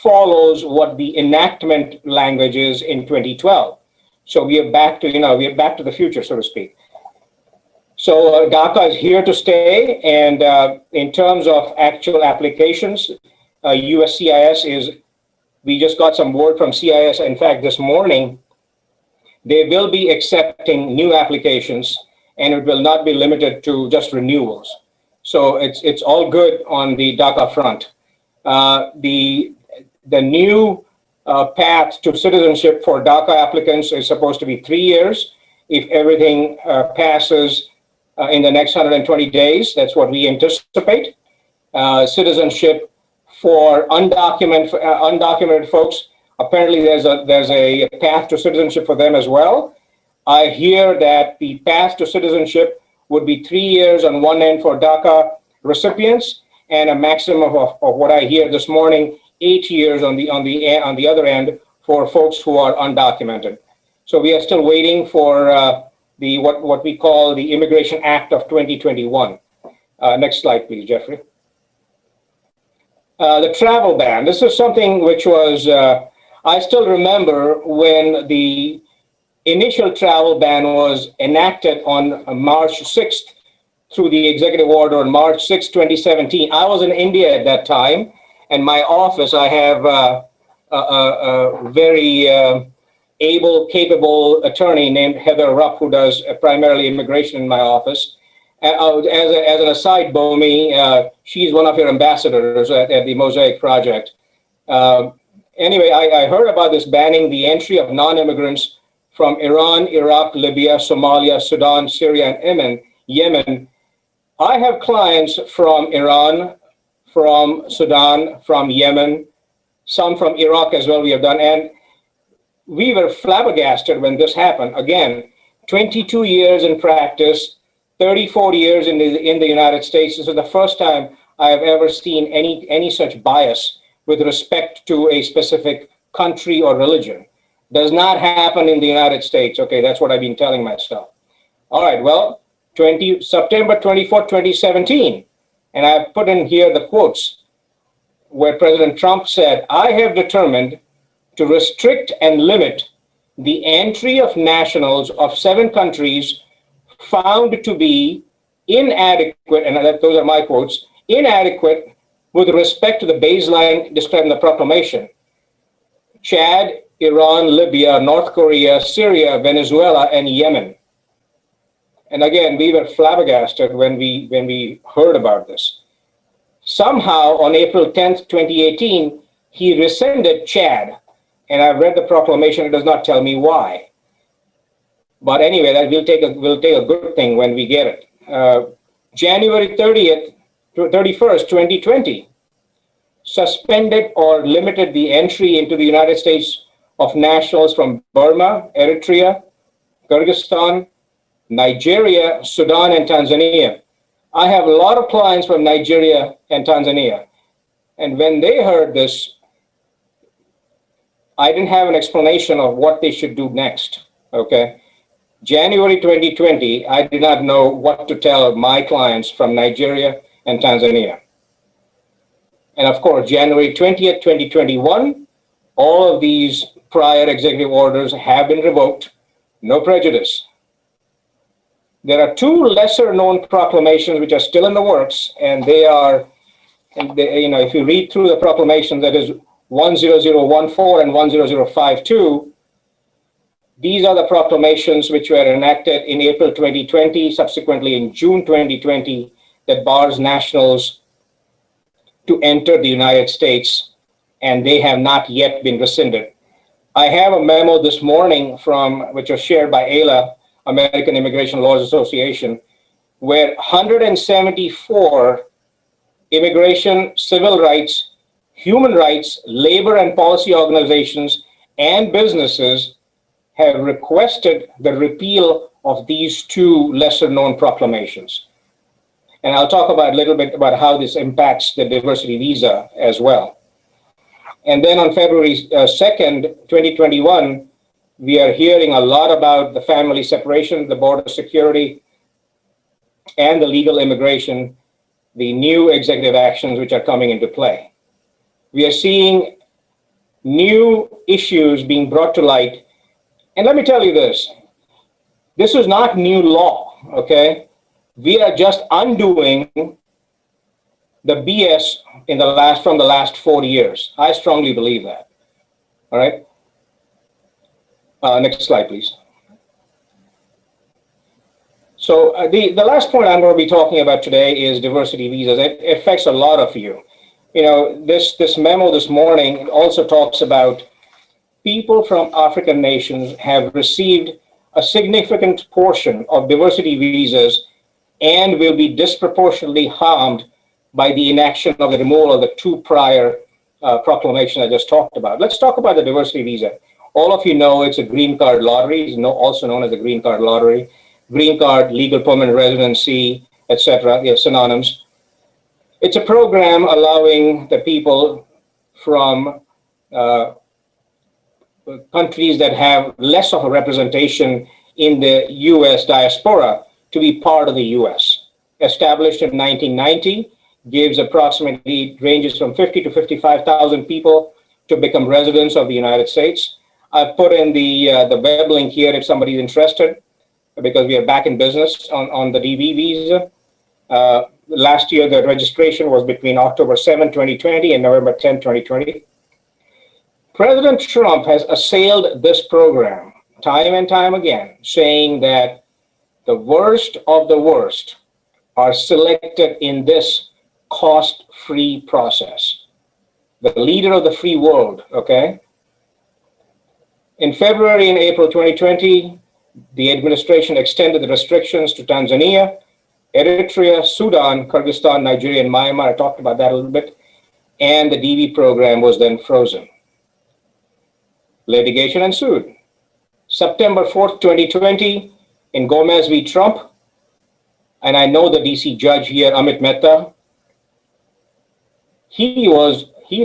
follows what the enactment language is in 2012. So we are back to, we are back to the future, so to speak. So Daca is here to stay, and in terms of actual applications, USCIS is, we just got some word from CIS, in fact, this morning, they will be accepting new applications, and it will not be limited to just renewals. So it's all good on the Daca front. The new path to citizenship for Daca applicants is supposed to be 3 years. If everything passes in the next 120 days, that's what we anticipate. Citizenship for undocumented folks, apparently there's a path to citizenship for them as well. I hear that the path to citizenship would be 3 years on one end for Daca recipients, and a maximum of what I hear this morning, 8 years on the other end for folks who are undocumented. So we are still waiting for what we call the Immigration Act of 2021. Next slide, please, Jeffrey. The travel ban. This is something which was, I still remember when the initial travel ban was enacted on March 6th through the executive order on March 6, 2017. I was in India at that time, and my office, I have a very able, capable attorney named Heather Rupp, who does primarily immigration in my office. As an aside, Bomi, she's one of your ambassadors at the Mosaic Project. Anyway, I heard about this banning the entry of non-immigrants from Iran, Iraq, Libya, Somalia, Sudan, Syria, and Yemen. I have clients from Iran, from Sudan, from Yemen, some from Iraq as well we have done. And we were flabbergasted when this happened. Again, 22 years in practice, 34 years in the United States. This is the first time I have ever seen any such bias with respect to a specific country or religion. Does not happen in the United States. Okay, that's what I've been telling myself. All right, well, September 24, 2017, and I've put in here the quotes where President Trump said, "I have determined to restrict and limit the entry of nationals of 7 countries found to be inadequate," and those are my quotes, "inadequate with respect to the baseline described in the proclamation: Chad, Iran, Libya, North Korea, Syria, Venezuela, and Yemen." And again, we were flabbergasted when we heard about this. Somehow on April 10th, 2018, he rescinded Chad. And I've read the proclamation, it does not tell me why. But anyway, that we'll take a good thing when we get it. January 31st, 2020, suspended or limited the entry into the United States of nationals from Burma, Eritrea, Kyrgyzstan, Nigeria, Sudan, and Tanzania. I have a lot of clients from Nigeria and Tanzania. And when they heard this, I didn't have an explanation of what they should do next, okay? January 2020, I did not know what to tell my clients from Nigeria and Tanzania. And of course, January 20th, 2021, all of these prior executive orders have been revoked, no prejudice. There are 2 lesser known proclamations which are still in the works, and they are, if you read through the proclamations, that is 10014 and 10052, these are the proclamations which were enacted in April 2020, subsequently in June 2020, that bars nationals to enter the United States, and they have not yet been rescinded. I have a memo this morning which was shared by AILA, American Immigration Lawyers Association, where 174 immigration, civil rights, human rights, labor and policy organizations, and businesses have requested the repeal of these 2 lesser known proclamations. And I'll talk about a little bit about how this impacts the diversity visa as well. And then on February 2nd, 2021, we are hearing a lot about the family separation, the border security, and the legal immigration, the new executive actions which are coming into play. We are seeing new issues being brought to light. And let me tell you this is not new law, okay? We are just undoing the BS from the last 40 years. I strongly believe that. All right. Next slide, please. So the last point I'm going to be talking about today is diversity visas. It affects a lot of you. You know, this memo this morning also talks about people from African nations have received a significant portion of diversity visas and will be disproportionately harmed by the inaction of the removal of the two prior proclamations I just talked about. Let's talk about the diversity visa. All of you know it's a green card lottery, also known as the green card lottery. Green card, legal permanent residency, etc. They're synonyms. It's a program allowing the people from countries that have less of a representation in the U.S. diaspora to be part of the U.S. Established in 1990, gives approximately, ranges from 50 to 55,000 people to become residents of the United States. I've put in the web link here if somebody's interested, because we are back in business on the DV visa. Last year, the registration was between October 7, 2020 and November 10, 2020. President Trump has assailed this program time and time again, saying that the worst of the worst are selected in this cost-free process. The leader of the free world, okay? In February and April 2020, the administration extended the restrictions to Tanzania, Eritrea, Sudan, Kyrgyzstan, Nigeria, and Myanmar. I talked about that a little bit. And the DV program was then frozen. Litigation ensued. September 4th, 2020, in Gomez v. Trump, and I know the DC judge here, Amit Mehta, he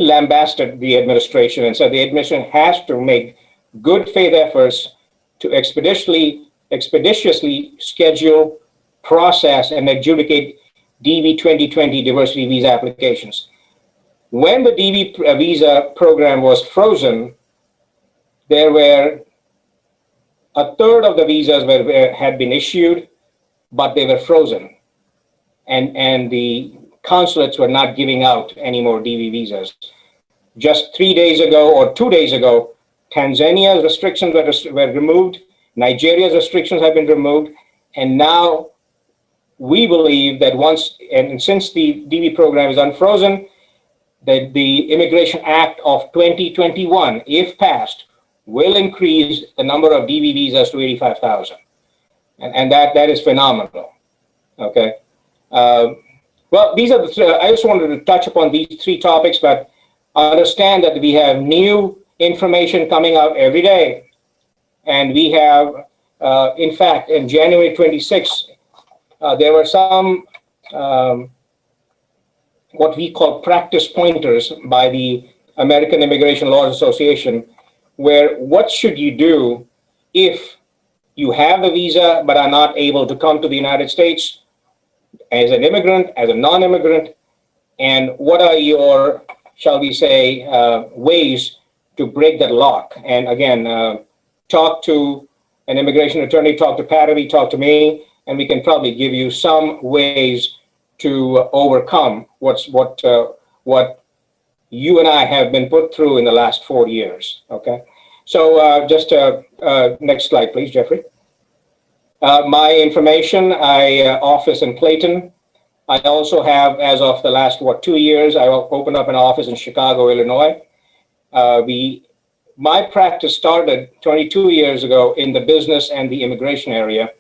lambasted the administration and said the administration has to make good faith efforts to expeditiously schedule, process, and adjudicate DV 2020 diversity visa applications. When the DV visa program was frozen, there were a third of the visas had been issued, but they were frozen. And the consulates were not giving out any more DV visas. Just 3 days ago or 2 days ago, Tanzania's restrictions were removed, Nigeria's restrictions have been removed, and now we believe that since the DV program is unfrozen, that the Immigration Act of 2021, if passed, will increase the number of DV visas to 85,000. And that is phenomenal, okay? Well, these are I just wanted to touch upon these three topics, but understand that we have new information coming out every day. And we have, in fact, in January 26th, there were some what we call practice pointers by the American Immigration Lawyers Association, where what should you do if you have the visa but are not able to come to the United States as an immigrant, as a non-immigrant, and what are your, shall we say, ways to break that lock? And again, talk to an immigration attorney, talk to Patavee, talk to me, and we can probably give you some ways to overcome what you and I have been put through in the last 4 years, okay? So just next slide, please, Jeffrey. My information, I office in Clayton. I also have, as of the last, 2 years, I opened up an office in Chicago, Illinois. My practice started 22 years ago in the business and the immigration area,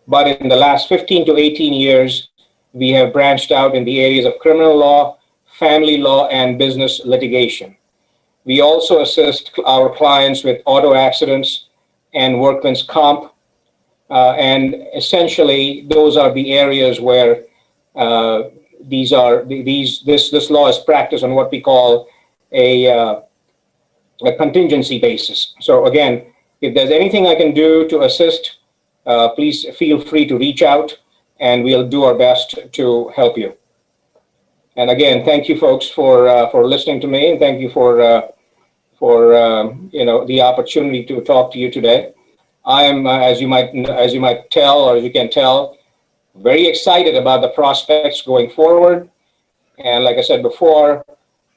but in the last 15 to 18 years, we have branched out in the areas of criminal law, family law, and business litigation. We also assist our clients with auto accidents and workman's comp, and essentially those are the areas where this law is practiced on what we call a contingency basis. So again, if there's anything I can do to assist, please feel free to reach out. and we'll do our best to help you. And again, thank you folks for listening to me, and thank you for the opportunity to talk to you today. I am, as you might tell, or as you can tell, very excited about the prospects going forward. And like I said before,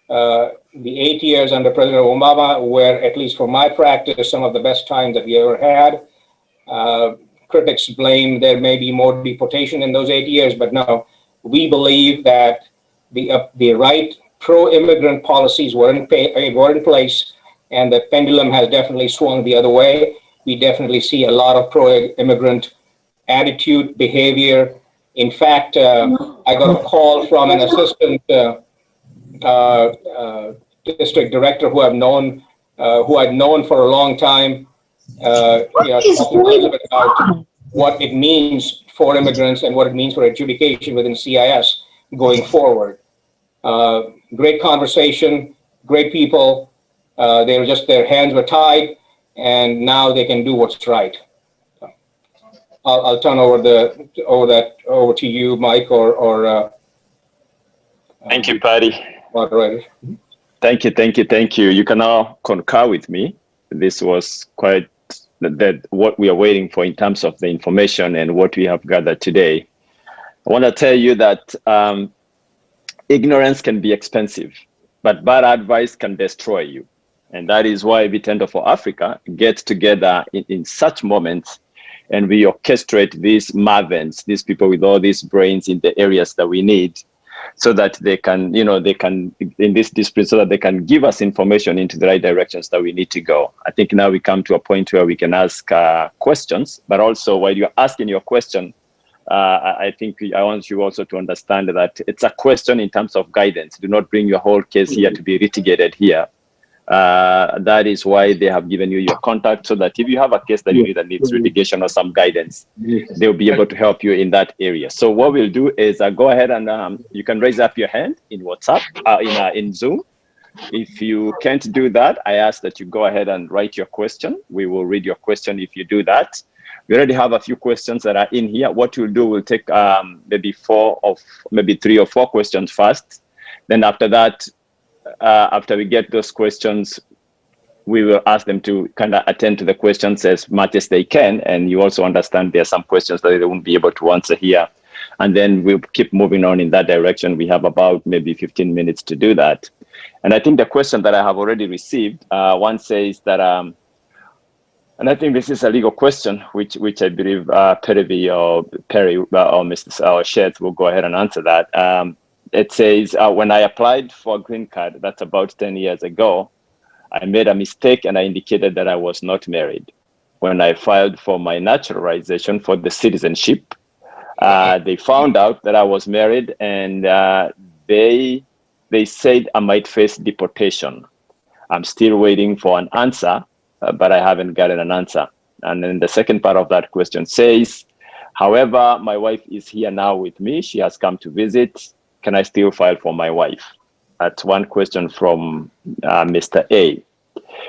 the 8 years under President Obama were, at least for my practice, some of the best times that we ever had. Critics blame there may be more deportation in those 8 years, but no, we believe that the right pro-immigrant policies were in place, and the pendulum has definitely swung the other way. We definitely see a lot of pro-immigrant attitude, behavior. In fact, I got a call from an assistant district director who I'd known for a long time, talking a little bit about what it means for immigrants and what it means for adjudication within CIS going forward. Great conversation, great people. Their hands were tied, and now they can do what's right. I'll turn over to you, Mike, or thank you, Pari. Moderator. Thank you. You can now concur with me. This was quite what we are waiting for in terms of the information and what we have gathered today. I want to tell you that ignorance can be expensive, but bad advice can destroy you. And that is why we tend to, for Africa, get together in such moments, and we orchestrate these mavens, these people with all these brains in the areas that we need, so that they can in this discipline, so that they can give us information into the right directions that we need to go. I think now we come to a point where we can ask questions, but also while you're asking your question, I think I want you also to understand that it's a question in terms of guidance. Do not bring your whole case here to be litigated here. That is why they have given you your contact, so that if you have a case that you need that needs litigation or some guidance, they'll be able to help you in that area. So what we'll do is go ahead and you can raise up your hand in WhatsApp, in Zoom. If you can't do that, I ask that you go ahead and write your question. We will read your question if you do that. We already have a few questions that are in here. What we'll do, we'll take maybe 3 or 4 questions first. Then after that, after we get those questions, we will ask them to kind of attend to the questions as much as they can. And you also understand there are some questions that they won't be able to answer here. And then we'll keep moving on in that direction. We have about maybe 15 minutes to do that. And I think the question that I have already received, one says that, and I think this is a legal question, which I believe Patavee or Pari or Mr. Sheth will go ahead and answer that. It says, when I applied for a green card, that's about 10 years ago, I made a mistake and I indicated that I was not married. When I filed for my naturalization for the citizenship, they found out that I was married, and they said I might face deportation. I'm still waiting for an answer, but I haven't gotten an answer. And then the second part of that question says, however, my wife is here now with me. She has come to visit. Can I still file for my wife? That's one question from Mr. A.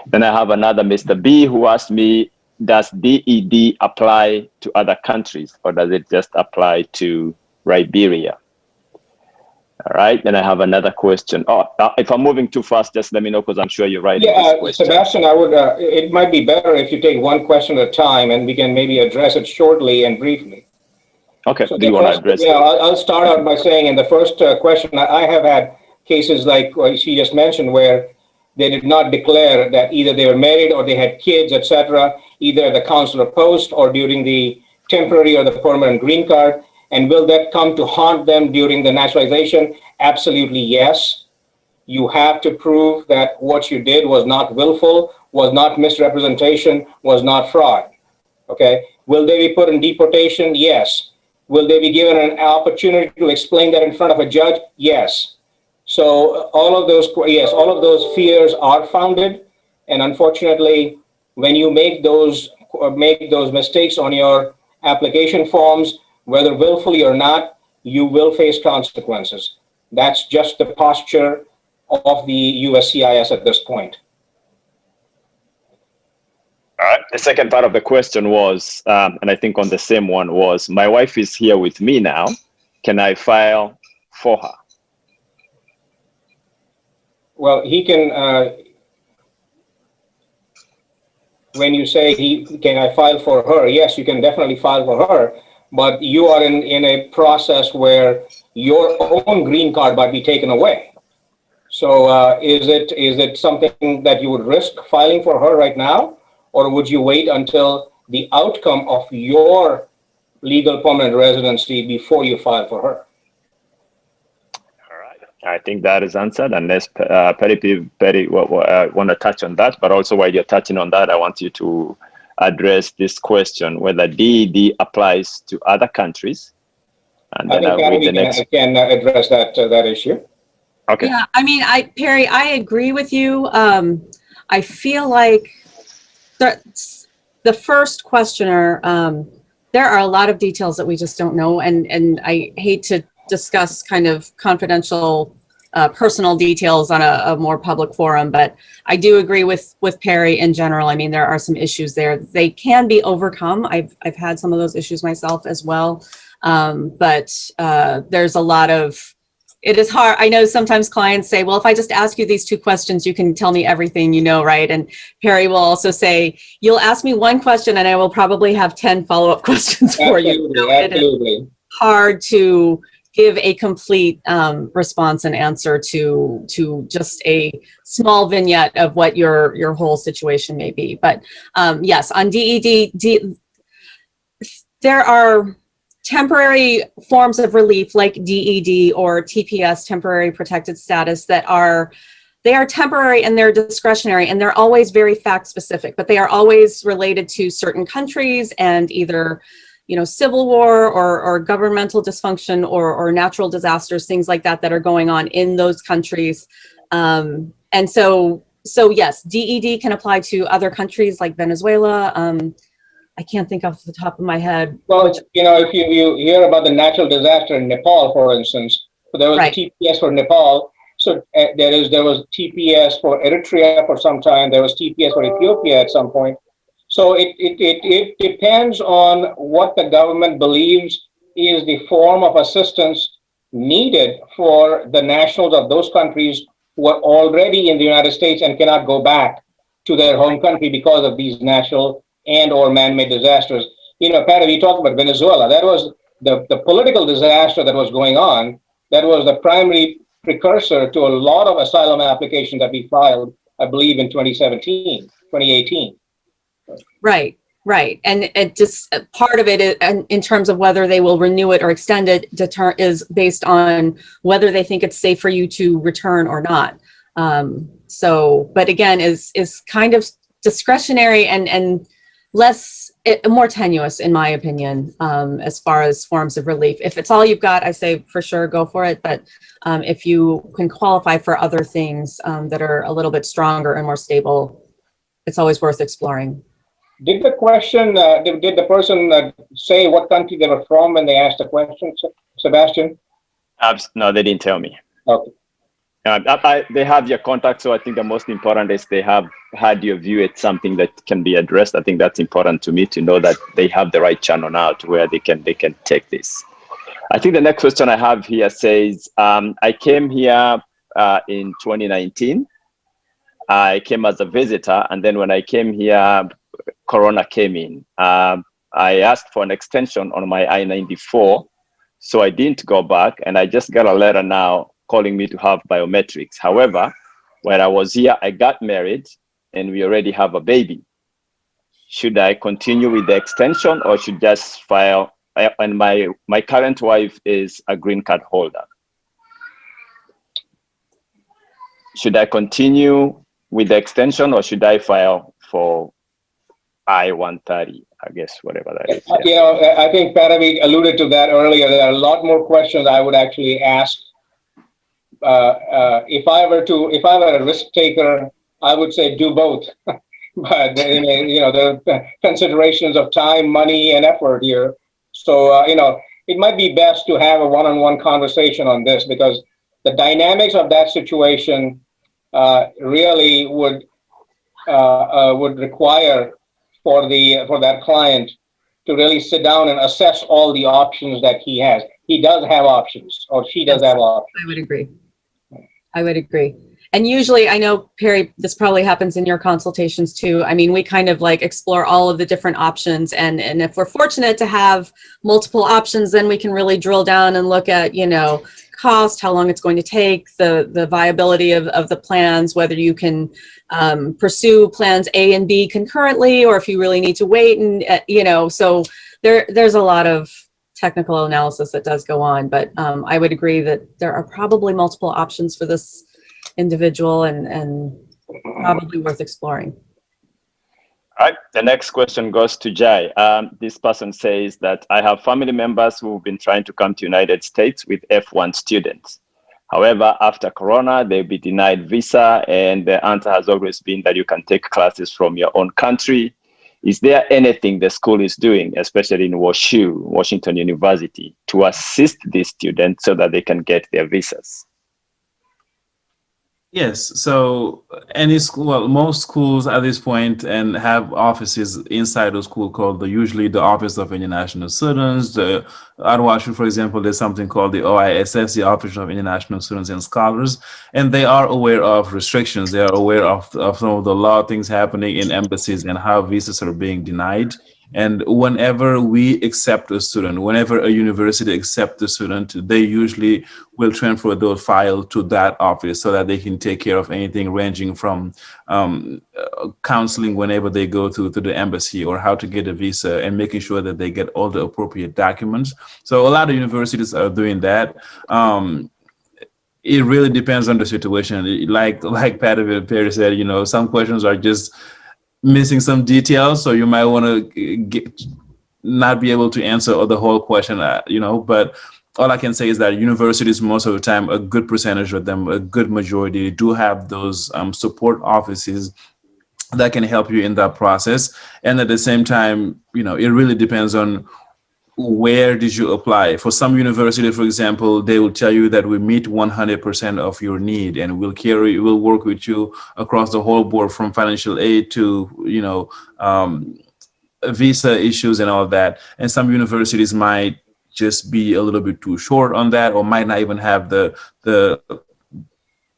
Then I have another Mr. B who asked me, does DED apply to other countries, or does it just apply to Liberia? All right, then I have another question. If I'm moving too fast, just let me know, because I'm sure you're writing this question. Sebastian, I would. It might be better if you take one question at a time, and we can maybe address it shortly and briefly. Okay, So do you want to address it? Yeah, I'll start out by saying, in the first question, I have had cases like what she just mentioned, where they did not declare that either they were married or they had kids, etc., either at the consular post or during the temporary or the permanent green card. And will that come to haunt them during the naturalization? Absolutely yes. You have to prove that what you did was not willful, was not misrepresentation, was not fraud. Okay. Will they be put in deportation? Yes. Will they be given an opportunity to explain that in front of a judge? Yes. So all of those fears are founded. And unfortunately, when you make those mistakes on your application forms, whether willfully or not, you will face consequences. That's just the posture of the USCIS at this point. All right. The second part of the question was, and I think on the same one was, my wife is here with me now. Can I file for her? Well, he can, when you say can I file for her? Yes, you can definitely file for her, but you are in a process where your own green card might be taken away. So is it something that you would risk filing for her right now, or would you wait until the outcome of your legal permanent residency before you file for her? All right. I think that is answered, unless Pari want to touch on that. But also, while you're touching on that, I want you to address this question, whether DED applies to other countries. And then I'll read the next. I can address that issue. Okay. Yeah, I mean, Pari, I agree with you. I feel like the first questioner, there are a lot of details that we just don't know, and I hate to discuss kind of confidential personal details on a more public forum, but I do agree with Pari in general. I mean, there are some issues there. They can be overcome. I've had some of those issues myself as well, but there's a lot of, it is hard. I know sometimes clients say, well, if I just ask you these two questions, you can tell me everything you know, right? And Pari will also say, you'll ask me one question and I will probably have 10 follow-up questions for you. So absolutely. it is hard to give a complete response and answer to just a small vignette of what your whole situation may be. But yes, on DED, there are temporary forms of relief like DED or TPS, temporary protected status, they are temporary and they're discretionary, and they're always very fact specific, but they are always related to certain countries and either, you know, civil war or governmental dysfunction or natural disasters, things like that are going on in those countries. And so yes, DED can apply to other countries like Venezuela. I can't think off the top of my head. Well, you know, if you hear about the natural disaster in Nepal, for instance, there was Right. TPS for Nepal. So there was TPS for Eritrea for some time. There was TPS for Ethiopia at some point. So it depends on what the government believes is the form of assistance needed for the nationals of those countries who are already in the United States and cannot go back to their home country because of these natural and or man-made disasters. You know, Patavee, we talked about Venezuela. That was the political disaster that was going on. That was the primary precursor to a lot of asylum applications that we filed, I believe, in 2018. Right. And it just, part of it is, and in terms of whether they will renew it or extend it, is based on whether they think it's safe for you to return or not. But again, is kind of discretionary and more tenuous, in my opinion, as far as forms of relief. If it's all you've got, I say for sure go for it. But if you can qualify for other things that are a little bit stronger and more stable, it's always worth exploring. Did the question, did the person say what country they were from when they asked the question, Sebastian? No, they didn't tell me. Okay. They have your contact, so I think the most important is they have had your view. It's something that can be addressed. I think that's important to me to know that they have the right channel now to where they can take this. I think the next question I have here says, I came here in 2019. I came as a visitor, and then when I came here, Corona came in. I asked for an extension on my I-94, so I didn't go back, and I just got a letter now calling me to have biometrics. However, when I was here, I got married, and we already have a baby. Should I continue with the extension, or should just file? And my current wife is a green card holder. Should I continue with the extension, or should I file for I-130, I guess, whatever that is. You know, I think Patavee alluded to that earlier. There are a lot more questions I would actually ask. If I were a risk taker, I would say do both. But you know, there are considerations of time, money, and effort here. So you know, it might be best to have a one-on-one conversation on this, because the dynamics of that situation really would require for that client to really sit down and assess all the options that he has. He does have options, or she does have options. I would agree. I would agree. And usually, I know, Pari, this probably happens in your consultations too. I mean, we kind of like explore all of the different options. And if we're fortunate to have multiple options, then we can really drill down and look at, you know, cost, how long it's going to take, the viability of the plans, whether you can pursue plans A and B concurrently, or if you really need to wait. And, you know, so there's a lot of technical analysis that does go on. But I would agree that there are probably multiple options for this individual and probably worth exploring. All right, the next question goes to Jai. This person says that I have family members who've been trying to come to United States with F1 students. However, after Corona, they'll be denied visa, and the answer has always been that you can take classes from your own country. Is there anything the school is doing, especially in Washu, Washington University, to assist these students so that they can get their visas? Yes, so any school, well, most schools at this point and have offices inside the school called usually the Office of International Students. At Washu, for example, there's something called the OISS, the Office of International Students and Scholars, and they are aware of restrictions. They are aware of some of the law things happening in embassies and how visas are being denied. And whenever we accept a student, whenever a university accepts a student, they usually will transfer those files to that office so that they can take care of anything ranging from counseling whenever they go to the embassy, or how to get a visa, and making sure that they get all the appropriate documents. So a lot of universities are doing that. It really depends on the situation. Like Patavee said, you know, some questions are just missing some details, so you might want to not be able to answer the whole question, you know. But all I can say is that universities, most of the time, a good percentage of them, a good majority, do have those support offices that can help you in that process. And at the same time, you know, it really depends on where did you apply. For some university, for example, they will tell you that we meet 100% of your need, and we'll work with you across the whole board, from financial aid to, you know, visa issues and all that. And some universities might just be a little bit too short on that, or might not even have the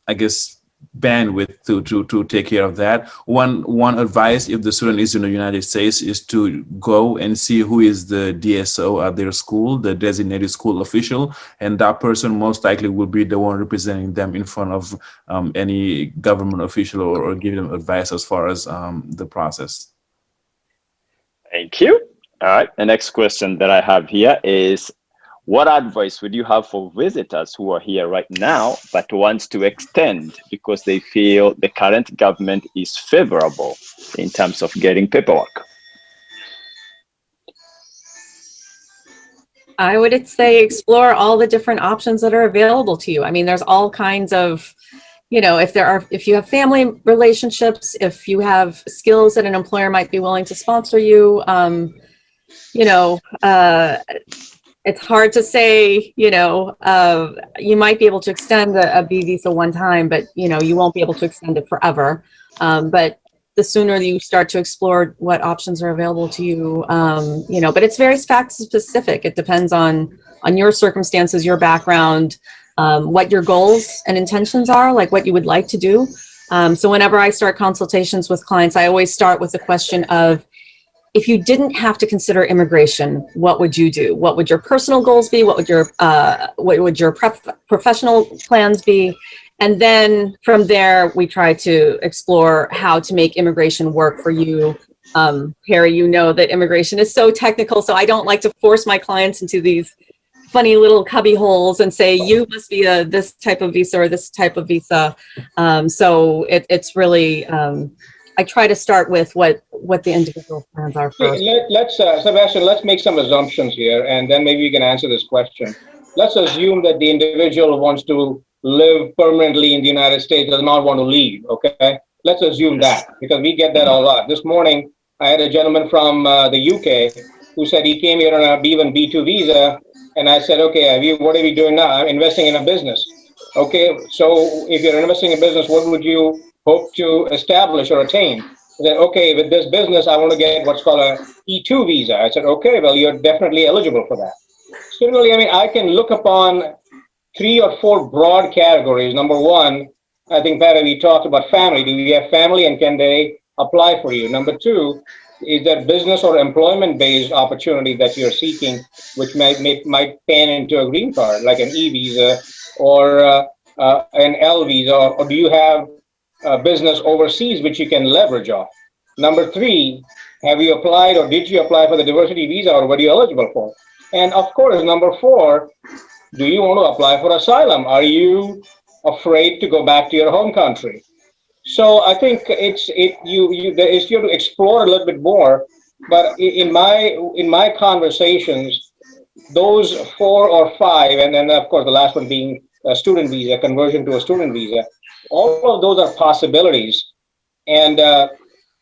I guess, bandwidth to take care of that. One advice, if the student is in the United States, is to go and see who is the DSO at their school, the designated school official, and that person most likely will be the one representing them in front of any government official, or give them advice as far as the process. Thank you. All right, the next question that I have here is, what advice would you have for visitors who are here right now but wants to extend because they feel the current government is favorable in terms of getting paperwork? I would say explore all the different options that are available to you. I mean, there's all kinds of, you know, if you have family relationships, if you have skills that an employer might be willing to sponsor you, you know, it's hard to say, you know, you might be able to extend a B visa one time, but, you know, you won't be able to extend it forever. But the sooner you start to explore what options are available to you, you know, but it's very fact specific. It depends on your circumstances, your background, what your goals and intentions are, like what you would like to do. So whenever I start consultations with clients, I always start with the question of, if you didn't have to consider immigration, what would you do? What would your personal goals be? What would your professional plans be? And then from there, we try to explore how to make immigration work for you. Pari, you know that immigration is so technical, so I don't like to force my clients into these funny little cubby holes and say, you must be this type of visa or this type of visa. So it's really, I try to start with what the individual plans are first. Let's Sebastian, let's make some assumptions here, and then maybe you can answer this question. Let's assume that the individual wants to live permanently in the United States, does not want to leave, okay? Let's assume that, because we get that a lot. This morning, I had a gentleman from the UK who said he came here on a B1, B2 visa, and I said, okay, what are we doing now? I'm investing in a business. Okay, so if you're investing in a business, what would you hope to establish or attain? They said, okay, with this business, I want to get what's called a E2 visa. I said, okay, well, you're definitely eligible for that. Similarly, I mean, I can look upon 3 or 4 broad categories. Number one, I think, Patavee, we talked about family. Do you have family and can they apply for you? Number 2, is there business or employment-based opportunity that you're seeking, which might pan into a green card, like an E visa or an L visa, or do you have business overseas which you can leverage off? Number 3, have you applied or did you apply for the diversity visa or were you eligible for? And of course, number 4, do you want to apply for asylum? Are you afraid to go back to your home country? So I think you have to explore a little bit more. But in my conversations, those 4 or 5, and then of course the last one being a student visa, conversion to a student visa, all of those are possibilities. And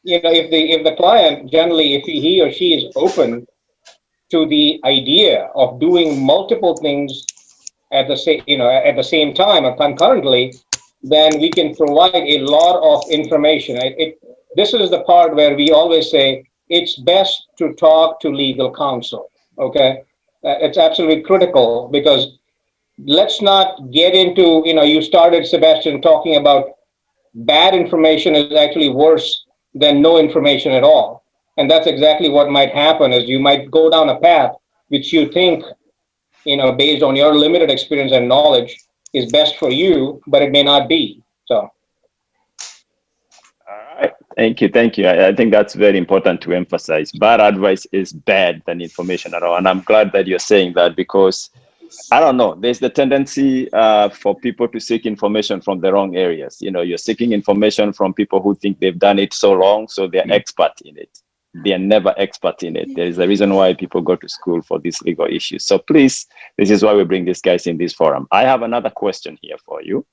if the client generally, if he or she is open to the idea of doing multiple things at the same time or concurrently, then we can provide a lot of information. This is the part where we always say it's best to talk to legal counsel. Okay, it's absolutely critical, because let's not get into, you started, Sebastian, talking about bad information is actually worse than no information at all. And that's exactly what might happen, is you might go down a path which you think, based on your limited experience and knowledge, is best for you, but it may not be. So. All right. Thank you. I think that's very important to emphasize. Bad advice is bad than information at all. And I'm glad that you're saying that, because I don't know, there's the tendency for people to seek information from the wrong areas. You're seeking information from people who think they've done it so long, so they're expert in it. They are never expert in it. There is a reason why people go to school for these legal issues. So please, this is why we bring these guys in this forum. I have another question here for you.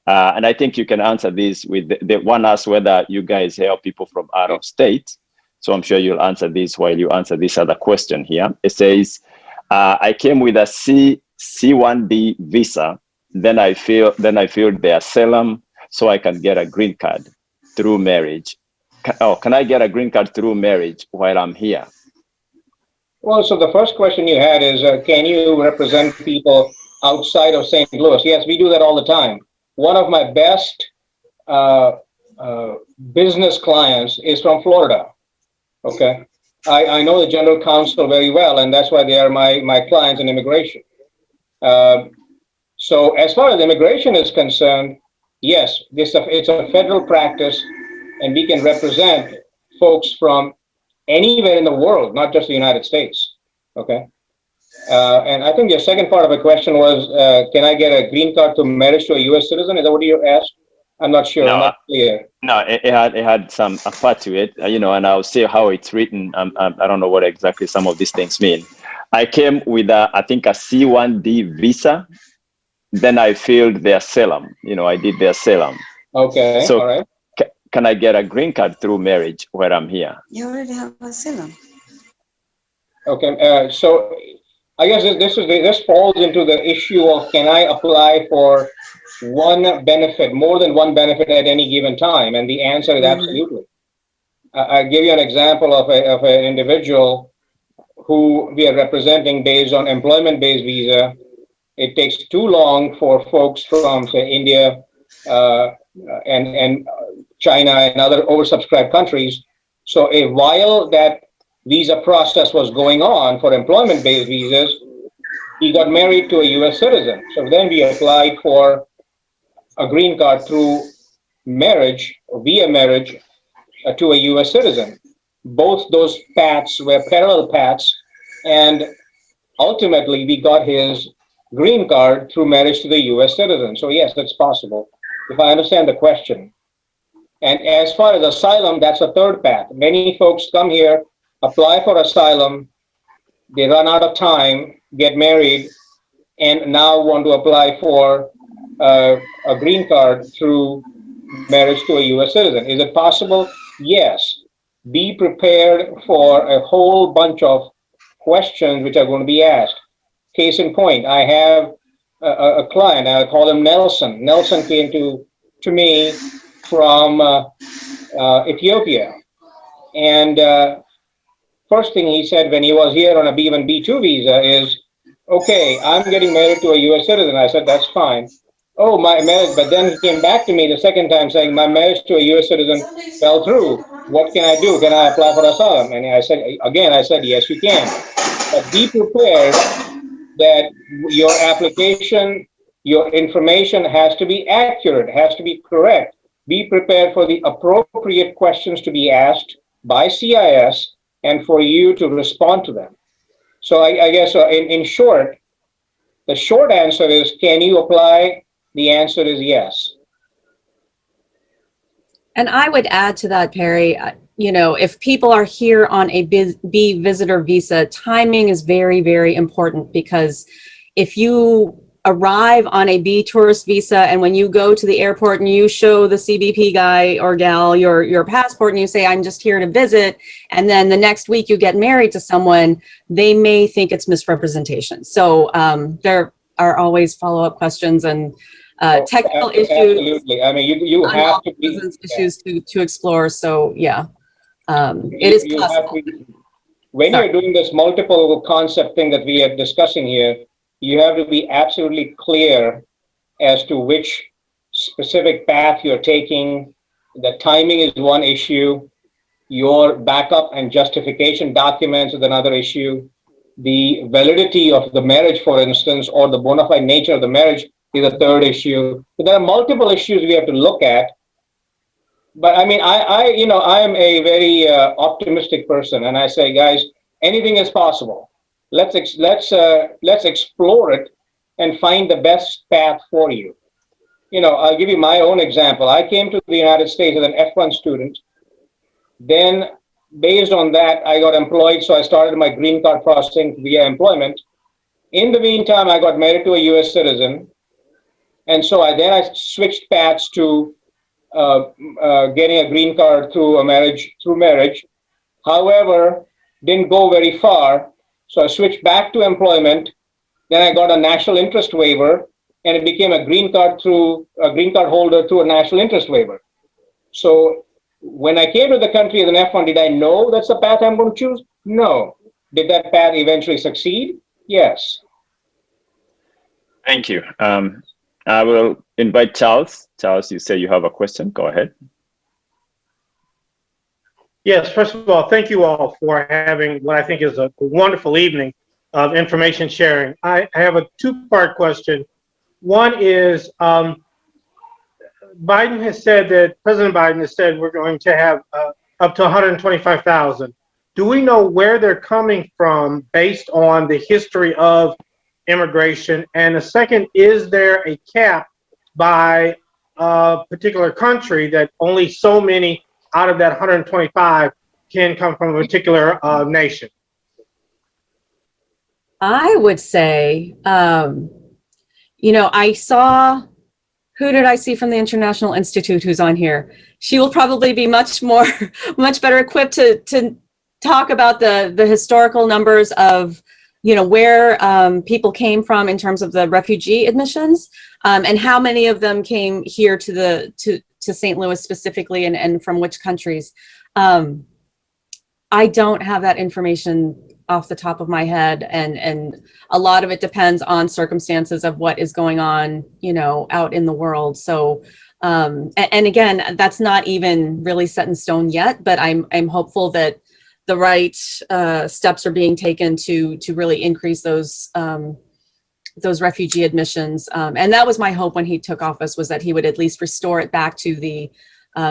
And I think you can answer this with the one asked whether you guys help people from out of state. So I'm sure you'll answer this while you answer this other question here. It says, I came with a C1D visa. Then I filled the asylum so I can get a green card through marriage. Can I get a green card through marriage while I'm here? Well, so the first question you had is, can you represent people outside of St. Louis? Yes, we do that all the time. One of my best business clients is from Florida. Okay, I know the general counsel very well, and that's why they are my clients in immigration. So as far as immigration is concerned, yes, it's a federal practice, and we can represent folks from anywhere in the world, not just the United States. Okay. And I think your second part of the question was, can I get a green card to marriage to a U.S. citizen? Is that what you asked? I'm not sure. No, I'm not clear. No, it had some a part to it, and I'll say how it's written. I don't know what exactly some of these things mean. I came with I think a C1D visa. Then I filled the asylum. I did the asylum. Okay. So all right. Can I get a green card through marriage where I'm here? You already have asylum. Okay. So I guess this falls into the issue of, can I apply for one benefit, more than one benefit at any given time? And the answer is absolutely. I'll give you an example of an individual who we are representing based on employment-based visa. It takes too long for folks from, say, India and China and other oversubscribed countries. So while that visa process was going on for employment-based visas, he got married to a U.S. citizen. So then we applied for a green card through marriage, or via marriage, to a U.S. citizen. Both those paths were parallel paths, and ultimately we got his green card through marriage to the U.S. citizen. So yes, that's possible, if I understand the question. And as far as asylum, that's a third path. Many folks come here, apply for asylum, they run out of time, get married, and now want to apply for a green card through marriage to a U.S. citizen. Is it possible? Yes. Be prepared for a whole bunch of questions which are going to be asked. Case in point, I have a client, I call him Nelson. Nelson came to me from Ethiopia. And first thing he said when he was here on a B1, B2 visa is, okay, I'm getting married to a US citizen. I said, that's fine. Oh, my marriage, but then he came back to me the second time saying, my marriage to a US citizen fell through. What can I do? Can I apply for asylum? And I said, yes, you can. But be prepared that your application, your information has to be accurate, has to be correct. Be prepared for the appropriate questions to be asked by CIS and for you to respond to them. So I guess in short, the short answer is, can you apply? The answer is yes. And I would add to that, Pari, you know, if people are here on a B visitor visa, timing is very, very important, because if you arrive on a B tourist visa and when you go to the airport and you show the CBP guy or gal your passport and you say, I'm just here to visit, and then the next week you get married to someone, they may think it's misrepresentation. So there are always follow-up questions and technical issues. Absolutely. I mean, you have to be issues to explore. So yeah, it is possible. When you're doing this multiple concept thing that we are discussing here, you have to be absolutely clear as to which specific path you're taking. The timing is one issue. Your backup and justification documents is another issue. The validity of the marriage, for instance, or the bona fide nature of the marriage is a third issue. So there are multiple issues we have to look at. But I mean, I am a very optimistic person, and I say, guys, anything is possible. Let's explore it and find the best path for you. You know, I'll give you my own example. I came to the United States as an F1 student. Then, based on that, I got employed. So I started my green card processing via employment. In the meantime, I got married to a U.S. citizen. And so I switched paths to getting a green card through marriage. However, didn't go very far. So I switched back to employment. Then I got a national interest waiver, and it became a green card holder through a national interest waiver. So when I came to the country as an F1, did I know that's the path I'm going to choose? No. Did that path eventually succeed? Yes. Thank you. I will invite Charles. Charles, you say you have a question. Go ahead. Yes, first of all, thank you all for having what I think is a wonderful evening of information sharing. I have a two-part question. One is, President Biden has said we're going to have up to 125,000. Do we know where they're coming from based on the history of immigration? And the second, is there a cap by a particular country that only so many out of that 125 can come from a particular nation? I would say, I saw, who did I see from the International Institute who's on here? She will probably be much better equipped to talk about the historical numbers of, where people came from in terms of the refugee admissions, and how many of them came here to St. Louis specifically, and from which countries. I don't have that information off the top of my head, and a lot of it depends on circumstances of what is going on, out in the world. So, and again, that's not even really set in stone yet, but I'm hopeful that the right steps are being taken to really increase those refugee admissions. And that was my hope when he took office, was that he would at least restore it back to the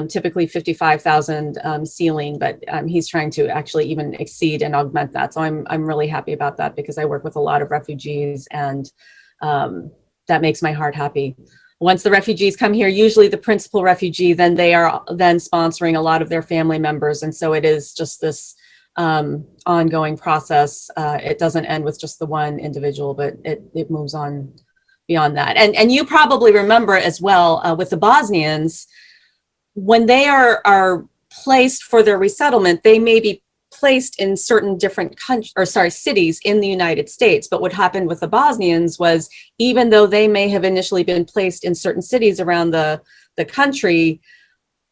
typically 55,000 ceiling, but he's trying to actually even exceed and augment that. So I'm really happy about that, because I work with a lot of refugees, and that makes my heart happy. Once the refugees come here, usually the principal refugee, then they are then sponsoring a lot of their family members. And so it is just this ongoing process. It doesn't end with just the one individual, but it moves on beyond that. And you probably remember as well, with the Bosnians, when they are placed for their resettlement, they may be placed in certain different cities in the United States. But what happened with the Bosnians was, even though they may have initially been placed in certain cities around the country,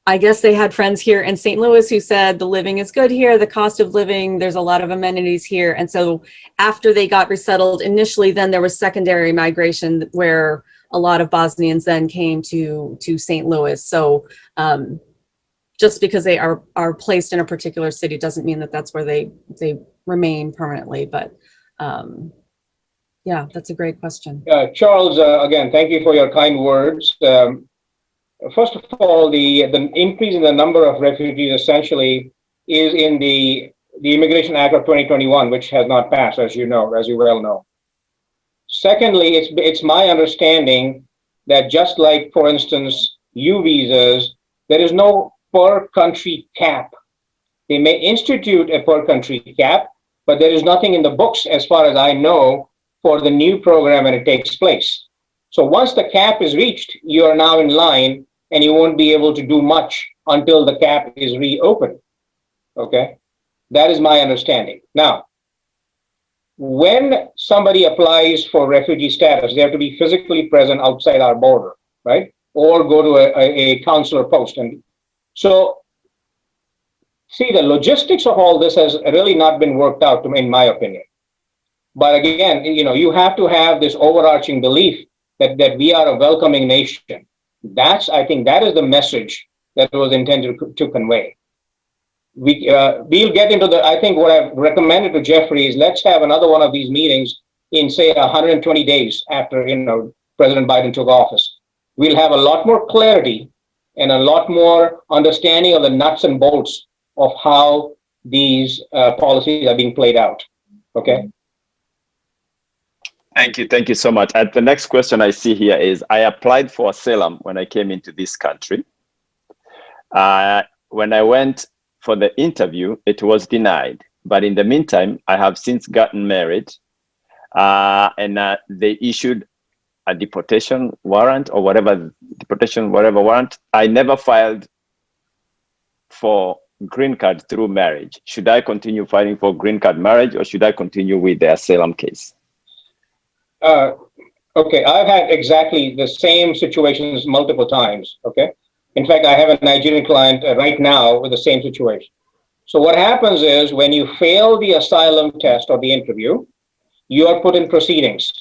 I guess they had friends here in St. Louis who said the living is good here, the cost of living, there's a lot of amenities here. And so after they got resettled initially, then there was secondary migration where a lot of Bosnians then came to St. Louis. So just because they are placed in a particular city doesn't mean that that's where they remain permanently. But yeah, that's a great question. Charles, again, thank you for your kind words. First of all, the increase in the number of refugees essentially is in the Immigration Act of 2021, which has not passed, as you well know. Secondly, it's my understanding that just like, for instance, U visas, there is no per country cap. They may institute a per country cap, but there is nothing in the books, as far as I know, for the new program when it takes place. So once the cap is reached, you are now in line and you won't be able to do much until the cap is reopened. Okay, that is my understanding. Now, when somebody applies for refugee status, they have to be physically present outside our border, right? Or go to a consular post. And so, see, the logistics of all this has really not been worked out, in my opinion. But again, you have to have this overarching belief that we are a welcoming nation. I think that is the message that was intended to convey. We'll get into I think what I've recommended to Jeffrey is let's have another one of these meetings in, say, 120 days after, President Biden took office. We'll have a lot more clarity and a lot more understanding of the nuts and bolts of how these policies are being played out. Okay. Thank you so much. And the next question I see here is, I applied for asylum when I came into this country. When I went for the interview, it was denied. But in the meantime, I have since gotten married, and they issued a deportation warrant or whatever warrant. I never filed for green card through marriage. Should I continue filing for green card marriage, or should I continue with the asylum case? Okay, I've had exactly the same situations multiple times, okay? In fact, I have a Nigerian client right now with the same situation. So what happens is when you fail the asylum test or the interview, you are put in proceedings.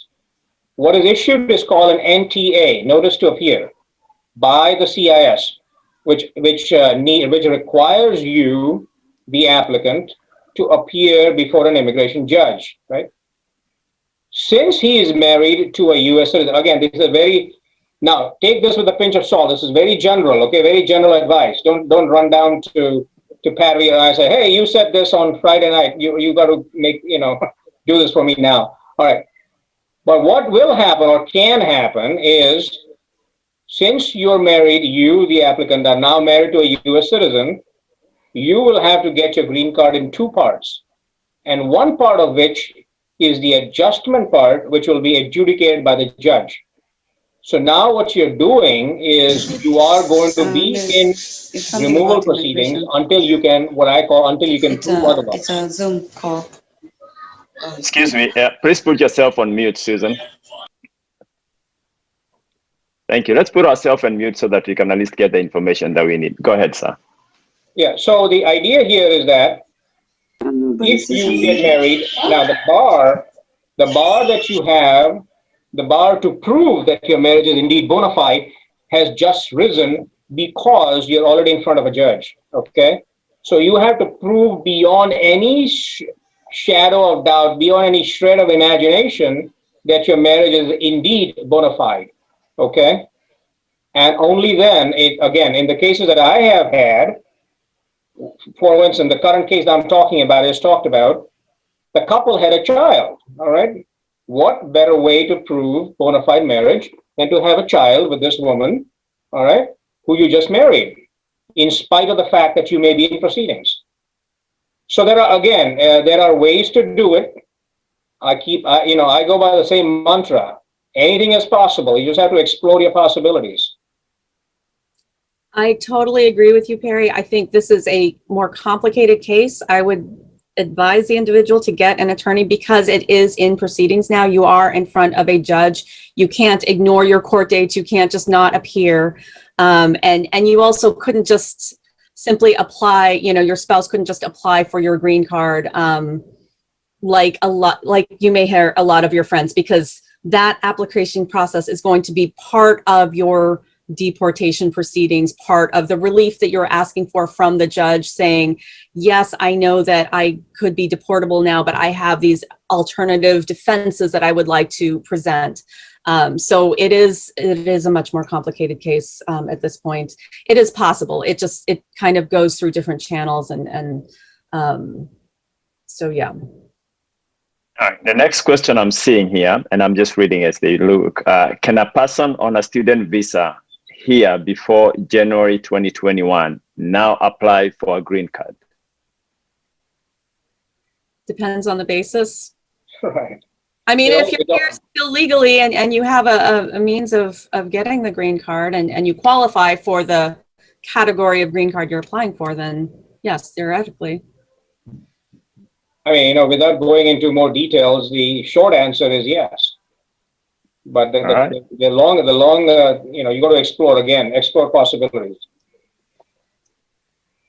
What is issued is called an NTA, notice to appear, by the CIS, which requires you, the applicant, to appear before an immigration judge, right? Since he is married to a U.S. citizen, again, this is now take this with a pinch of salt. This is very general, okay? Very general advice. Don't run down to Pari and I say, hey, you said this on Friday night. You got to do this for me now. All right. But what will happen or can happen is, since you're married, you, the applicant, are now married to a U.S. citizen, you will have to get your green card in two parts. And one part of which is the adjustment part, which will be adjudicated by the judge. So now what you're doing is you are going to be in removal proceedings until you can, until you can prove otherwise. It's a Zoom call. Excuse me, please put yourself on mute, Susan. Thank you. Let's put ourselves on mute so that we can at least get the information that we need. Go ahead, sir. Yeah, so the idea here is that if you get married, now the bar that you have, the bar to prove that your marriage is indeed bona fide has just risen because you're already in front of a judge, okay? So you have to prove beyond any shadow of doubt, beyond any shred of imagination, that your marriage is indeed bona fide, okay? And only then, again, in the cases that I have had, for instance, the current case that I'm talking about is talked about, the couple had a child, all right? What better way to prove bona fide marriage than to have a child with this woman, all right, who you just married, in spite of the fact that you may be in proceedings. So there are ways to do it. I go by the same mantra. Anything is possible. You just have to explore your possibilities. I totally agree with you, Pari. I think this is a more complicated case. I would advise the individual to get an attorney because it is in proceedings now. You are in front of a judge. You can't ignore your court dates. You can't just not appear. And you also couldn't just simply apply, your spouse couldn't just apply for your green card like you may hear a lot of your friends, because that application process is going to be part of your deportation proceedings, part of the relief that you're asking for from the judge, saying, yes, I know that I could be deportable now, but I have these alternative defenses that I would like to present. So it is a much more complicated case at this point. It is possible. It kind of goes through different channels, and so yeah. All right. The next question I'm seeing here, and I'm just reading as they look, can a person on a student visa here before January 2021 now apply for a green card? Depends on the basis. Right. I mean, Yeah, if you're here still legally and you have a means of getting the green card and you qualify for the category of green card you're applying for, then yes, theoretically. I mean, without going into more details, the short answer is yes. But the long, you got to explore possibilities.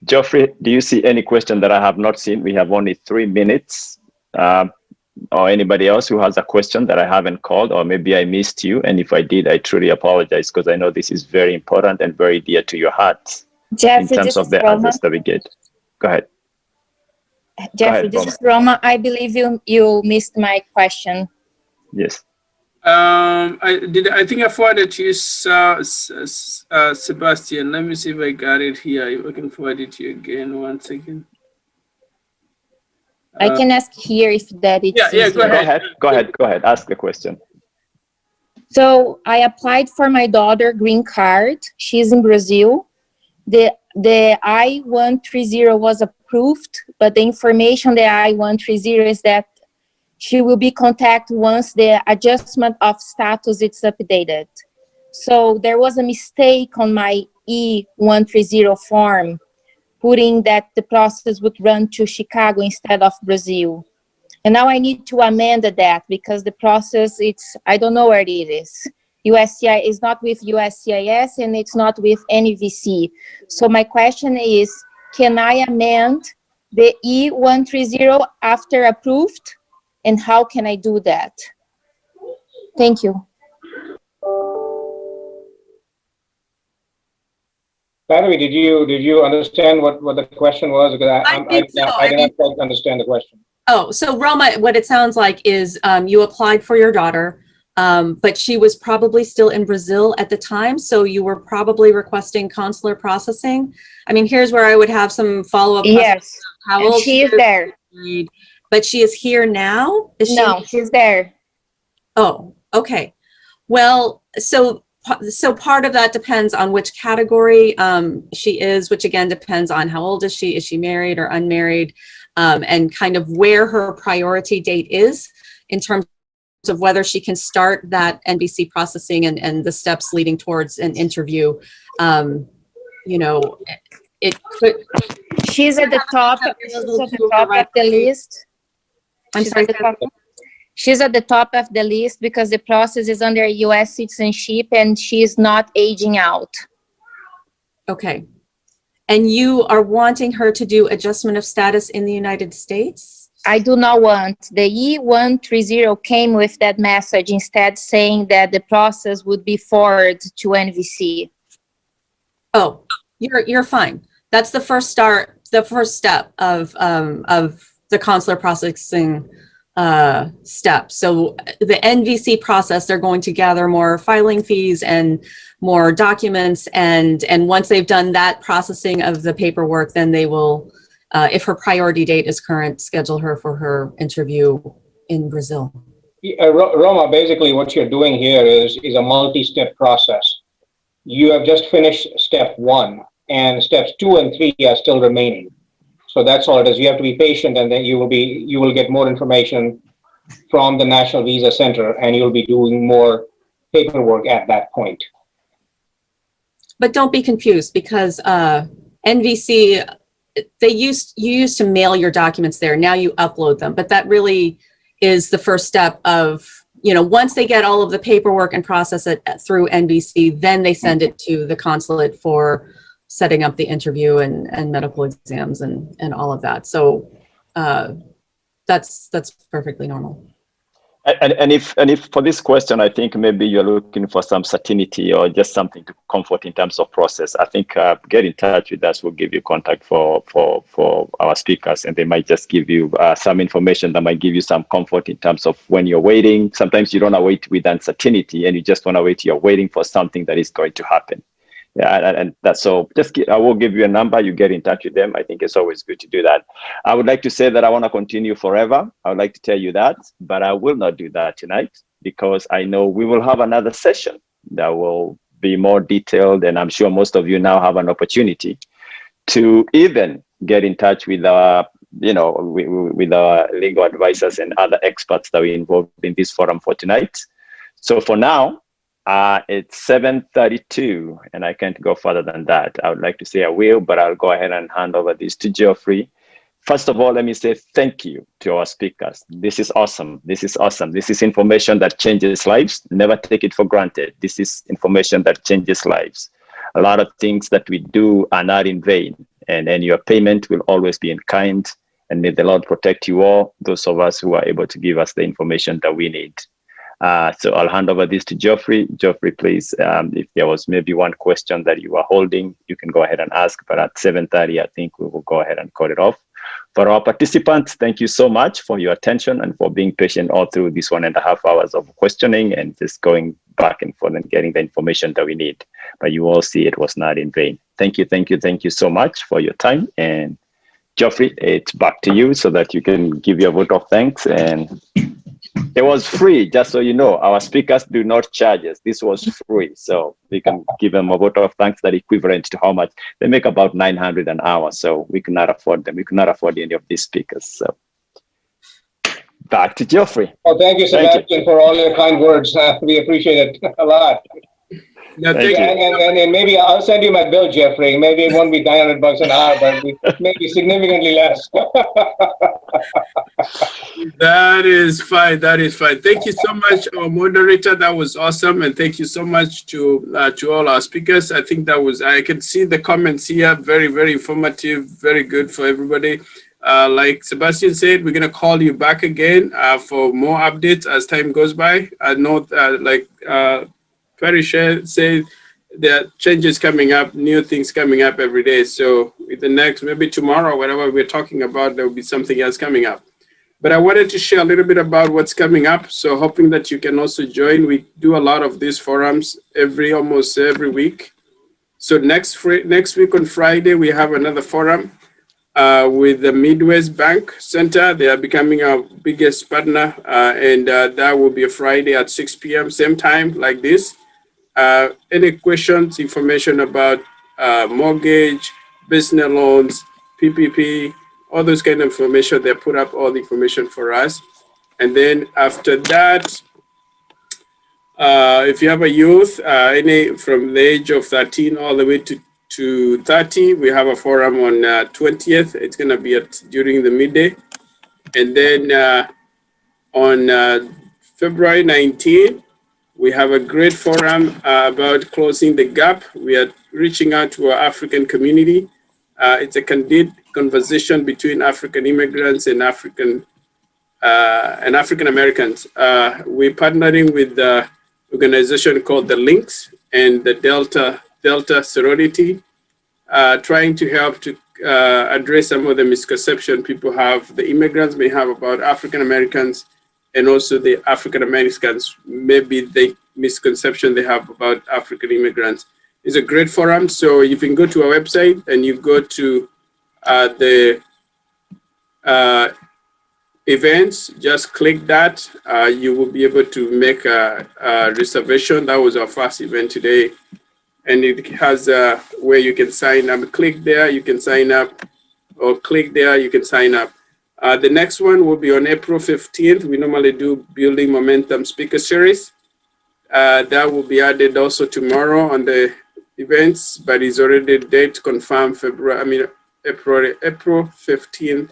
Geoffrey, do you see any question that I have not seen? We have only 3 minutes. Or anybody else who has a question that I haven't called, or maybe I missed you. And if I did, I truly apologize, because I know this is very important and very dear to your heart Jeffrey, in terms of the answers that we get. Go ahead. Jeffrey, this is Roma. I believe you missed my question. Yes. I think I forwarded to you, Sebastian. Let me see if I got it here. If I can forward it to you again. 1 second. I can ask here if that is. Yeah, go ahead. Go ahead. Ask the question. So I applied for my daughter green card. She's in Brazil. The I-130 was approved, but the information the I-130 is that she will be contacted once the adjustment of status is updated. So there was a mistake on my E-130 form, putting that the process would run to Chicago instead of Brazil. And now I need to amend that because the process, I don't know where it is. USCIS is not with USCIS and it's not with NVC. So my question is, can I amend the E-130 after approved? And how can I do that? Thank you. Patavee, did you understand what the question was? Because I didn't quite understand the question. Oh, so Roma, what it sounds like is you applied for your daughter, but she was probably still in Brazil at the time, so you were probably requesting consular processing. I mean, here's where I would have some follow-up questions. Yes, How and old she is there. But she is here now? No, she's there. Oh, okay. Well, so part of that depends on which category she is, which again depends on how old is she married or unmarried, and kind of where her priority date is in terms of whether she can start that NVC processing and the steps leading towards an interview. It could. She's at the top of the list. I'm sorry. She's at the top of the list because the process is under U.S. citizenship and she's not aging out. Okay. And you are wanting her to do adjustment of status in the United States? I do not want. The E-130 came with that message, instead saying that the process would be forwarded to NVC. Oh, you're fine. That's the first step of the consular processing step. So the NVC process, they're going to gather more filing fees and more documents, and once they've done that processing of the paperwork, then they will, if her priority date is current, schedule her for her interview in Brazil. Roma, basically what you're doing here is a multi-step process. You have just finished step 1, and steps 2 and 3 are still remaining. So that's all it is. You have to be patient, and then you will get more information from the National Visa Center, and you'll be doing more paperwork at that point. But don't be confused, because NVC, you used to mail your documents there. Now you upload them, but that really is the first step of you know, once they get all of the paperwork and process it through NBC, then they send it to the consulate for setting up the interview and medical exams and all of that. So that's perfectly normal. And if for this question, I think maybe you're looking for some certainty or just something to comfort in terms of process. I think get in touch with us. We'll give you contact for our speakers, and they might just give you some information that might give you some comfort in terms of when you're waiting. Sometimes you don't want to wait with uncertainty, and you just want to wait. You're waiting for something that is going to happen. Yeah, and that's so. I will give you a number. You get in touch with them. I think it's always good to do that. I would like to say that I want to continue forever. I would like to tell you that, but I will not do that tonight because I know we will have another session that will be more detailed, and I'm sure most of you now have an opportunity to even get in touch with our, with our legal advisors and other experts that we involved in this forum for tonight. So for now. It's 7:32, and I can't go further than that. I would like to say I will, but I'll go ahead and hand over this to Geoffrey. First of all, let me say thank you to our speakers. This is awesome. This is awesome. This is information that changes lives. Never take it for granted. This is information that changes lives. A lot of things that we do are not in vain, and your payment will always be in kind. And may the Lord protect you all, those of us who are able to give us the information that we need. So I'll hand over this to Geoffrey. Geoffrey, please, if there was maybe one question that you are holding, you can go ahead and ask. But at 7:30, I think we will go ahead and cut it off. For our participants, thank you so much for your attention and for being patient all through this 1.5 hours of questioning and just going back and forth and getting the information that we need. But you all see it was not in vain. Thank you, thank you, thank you so much for your time. And Geoffrey, it's back to you so that you can give your vote of thanks. And it was free, just so you know. Our speakers do not charge us. This was free, so we can give them a vote of thanks that equivalent to how much they make, about 900 an hour. So we cannot afford them. We cannot afford any of these speakers. So back to Geoffrey. Well, thank you, Sebastian, for all your kind words. We appreciate it a lot. No, Thank you. And maybe I'll send you my bill, Geoffrey. Maybe it won't be $900 an hour, but maybe significantly less. that is fine. That is fine. Thank you so much, our moderator. That was awesome, and thank you so much to all our speakers. I think that was. I can see the comments here. Very, very informative. Very good for everybody. Like Sebastian said, we're gonna call you back again for more updates as time goes by. I know, Pari said there are changes coming up, new things coming up every day. So with the next, maybe tomorrow, whatever we're talking about, there will be something else coming up. But I wanted to share a little bit about what's coming up. So hoping that you can also join. We do a lot of these forums almost every week. So next week on Friday, we have another forum with the Midwest Bank Center. They are becoming our biggest partner. And that will be a Friday at 6 p.m., same time like this. Any questions, information about mortgage, business loans, PPP, all those kind of information, they put up all the information for us. And then after that, if you have a youth, any from the age of 13 all the way to 30, we have a forum on 20th. It's going to be during the midday. And then on February 19th, we have a great forum about closing the gap. We are reaching out to our African community. It's a candid conversation between African immigrants and African Americans. We're partnering with the organization called the Links and the Delta Sorority, trying to help to address some of the misconception people have, the immigrants may have about African Americans, and also the African Americans, maybe the misconception they have about African immigrants. It's a great forum. So you can go to our website and you go to the events, just click that. You will be able to make a reservation. That was our first event today. And it has where you can sign up. Click there, you can sign up, or click there, you can sign up. The next one will be on April 15th. We normally do Building Momentum Speaker Series. That will be added also tomorrow on the events, but it's already date confirmed April 15th.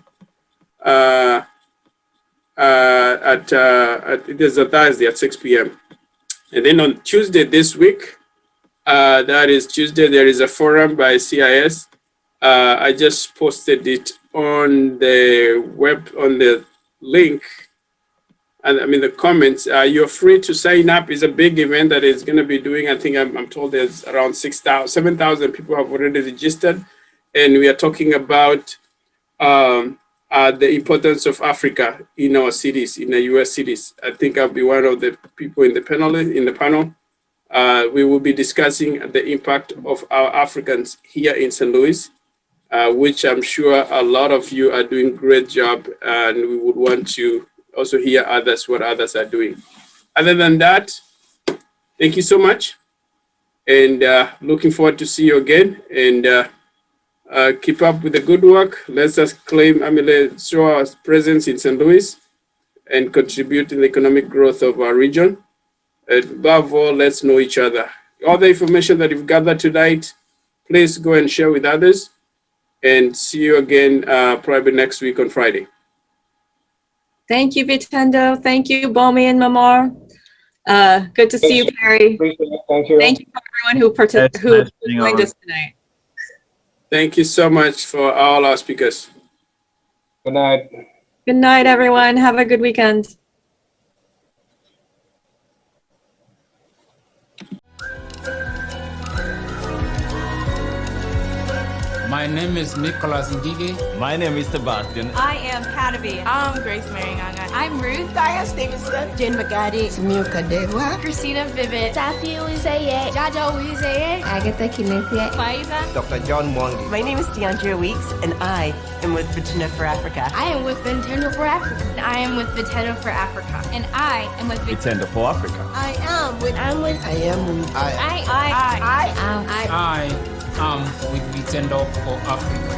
it is a Thursday at 6 p.m. And then on Tuesday this week, that is Tuesday, there is a forum by CIS. I just posted it on the web, on the link, and I mean the comments. You're free to sign up. It's a big event that is going to be doing. I think I'm told there's around 7,000 people have already registered, and we are talking about the importance of Africa in our cities, in the U.S. cities. I think I'll be one of the people in the panel. We will be discussing the impact of our Africans here in St. Louis, which I'm sure a lot of you are doing a great job, and we would want to also hear what others are doing. Other than that, thank you so much, and looking forward to see you again, and keep up with the good work. Let's let's show our presence in St. Louis and contribute in the economic growth of our region. Above all, let's know each other. All the information that you've gathered tonight, please go and share with others, and see you again probably next week on Friday. Thank you, Vitendo. Thank you, Bomi and Mamar. Good to see you, Pari. Thank you. Thank you for everyone who joined us tonight. Thank you so much for all our speakers. Good night. Good night, everyone. Have a good weekend. My name is Nicholas Ndiaye. My name is Sebastian. I am Patavee. I'm Grace Mary Nganga. I'm Ruth. Diane Stevenson. Jen McGaddy. Samilka Dewa. Christina Vivid. Safi Uzaye. Jaja Uzaye. Agatha Kinethia. Faiza. Dr. John Mwangi. My name is DeAndrea Weeks, and I am with Vitendo for Africa. I am with Vitendo for Africa. And I am with Vitendo for Africa. And I am with Vitendo for Africa. I am with I'm with I am with Vitendo for Africa.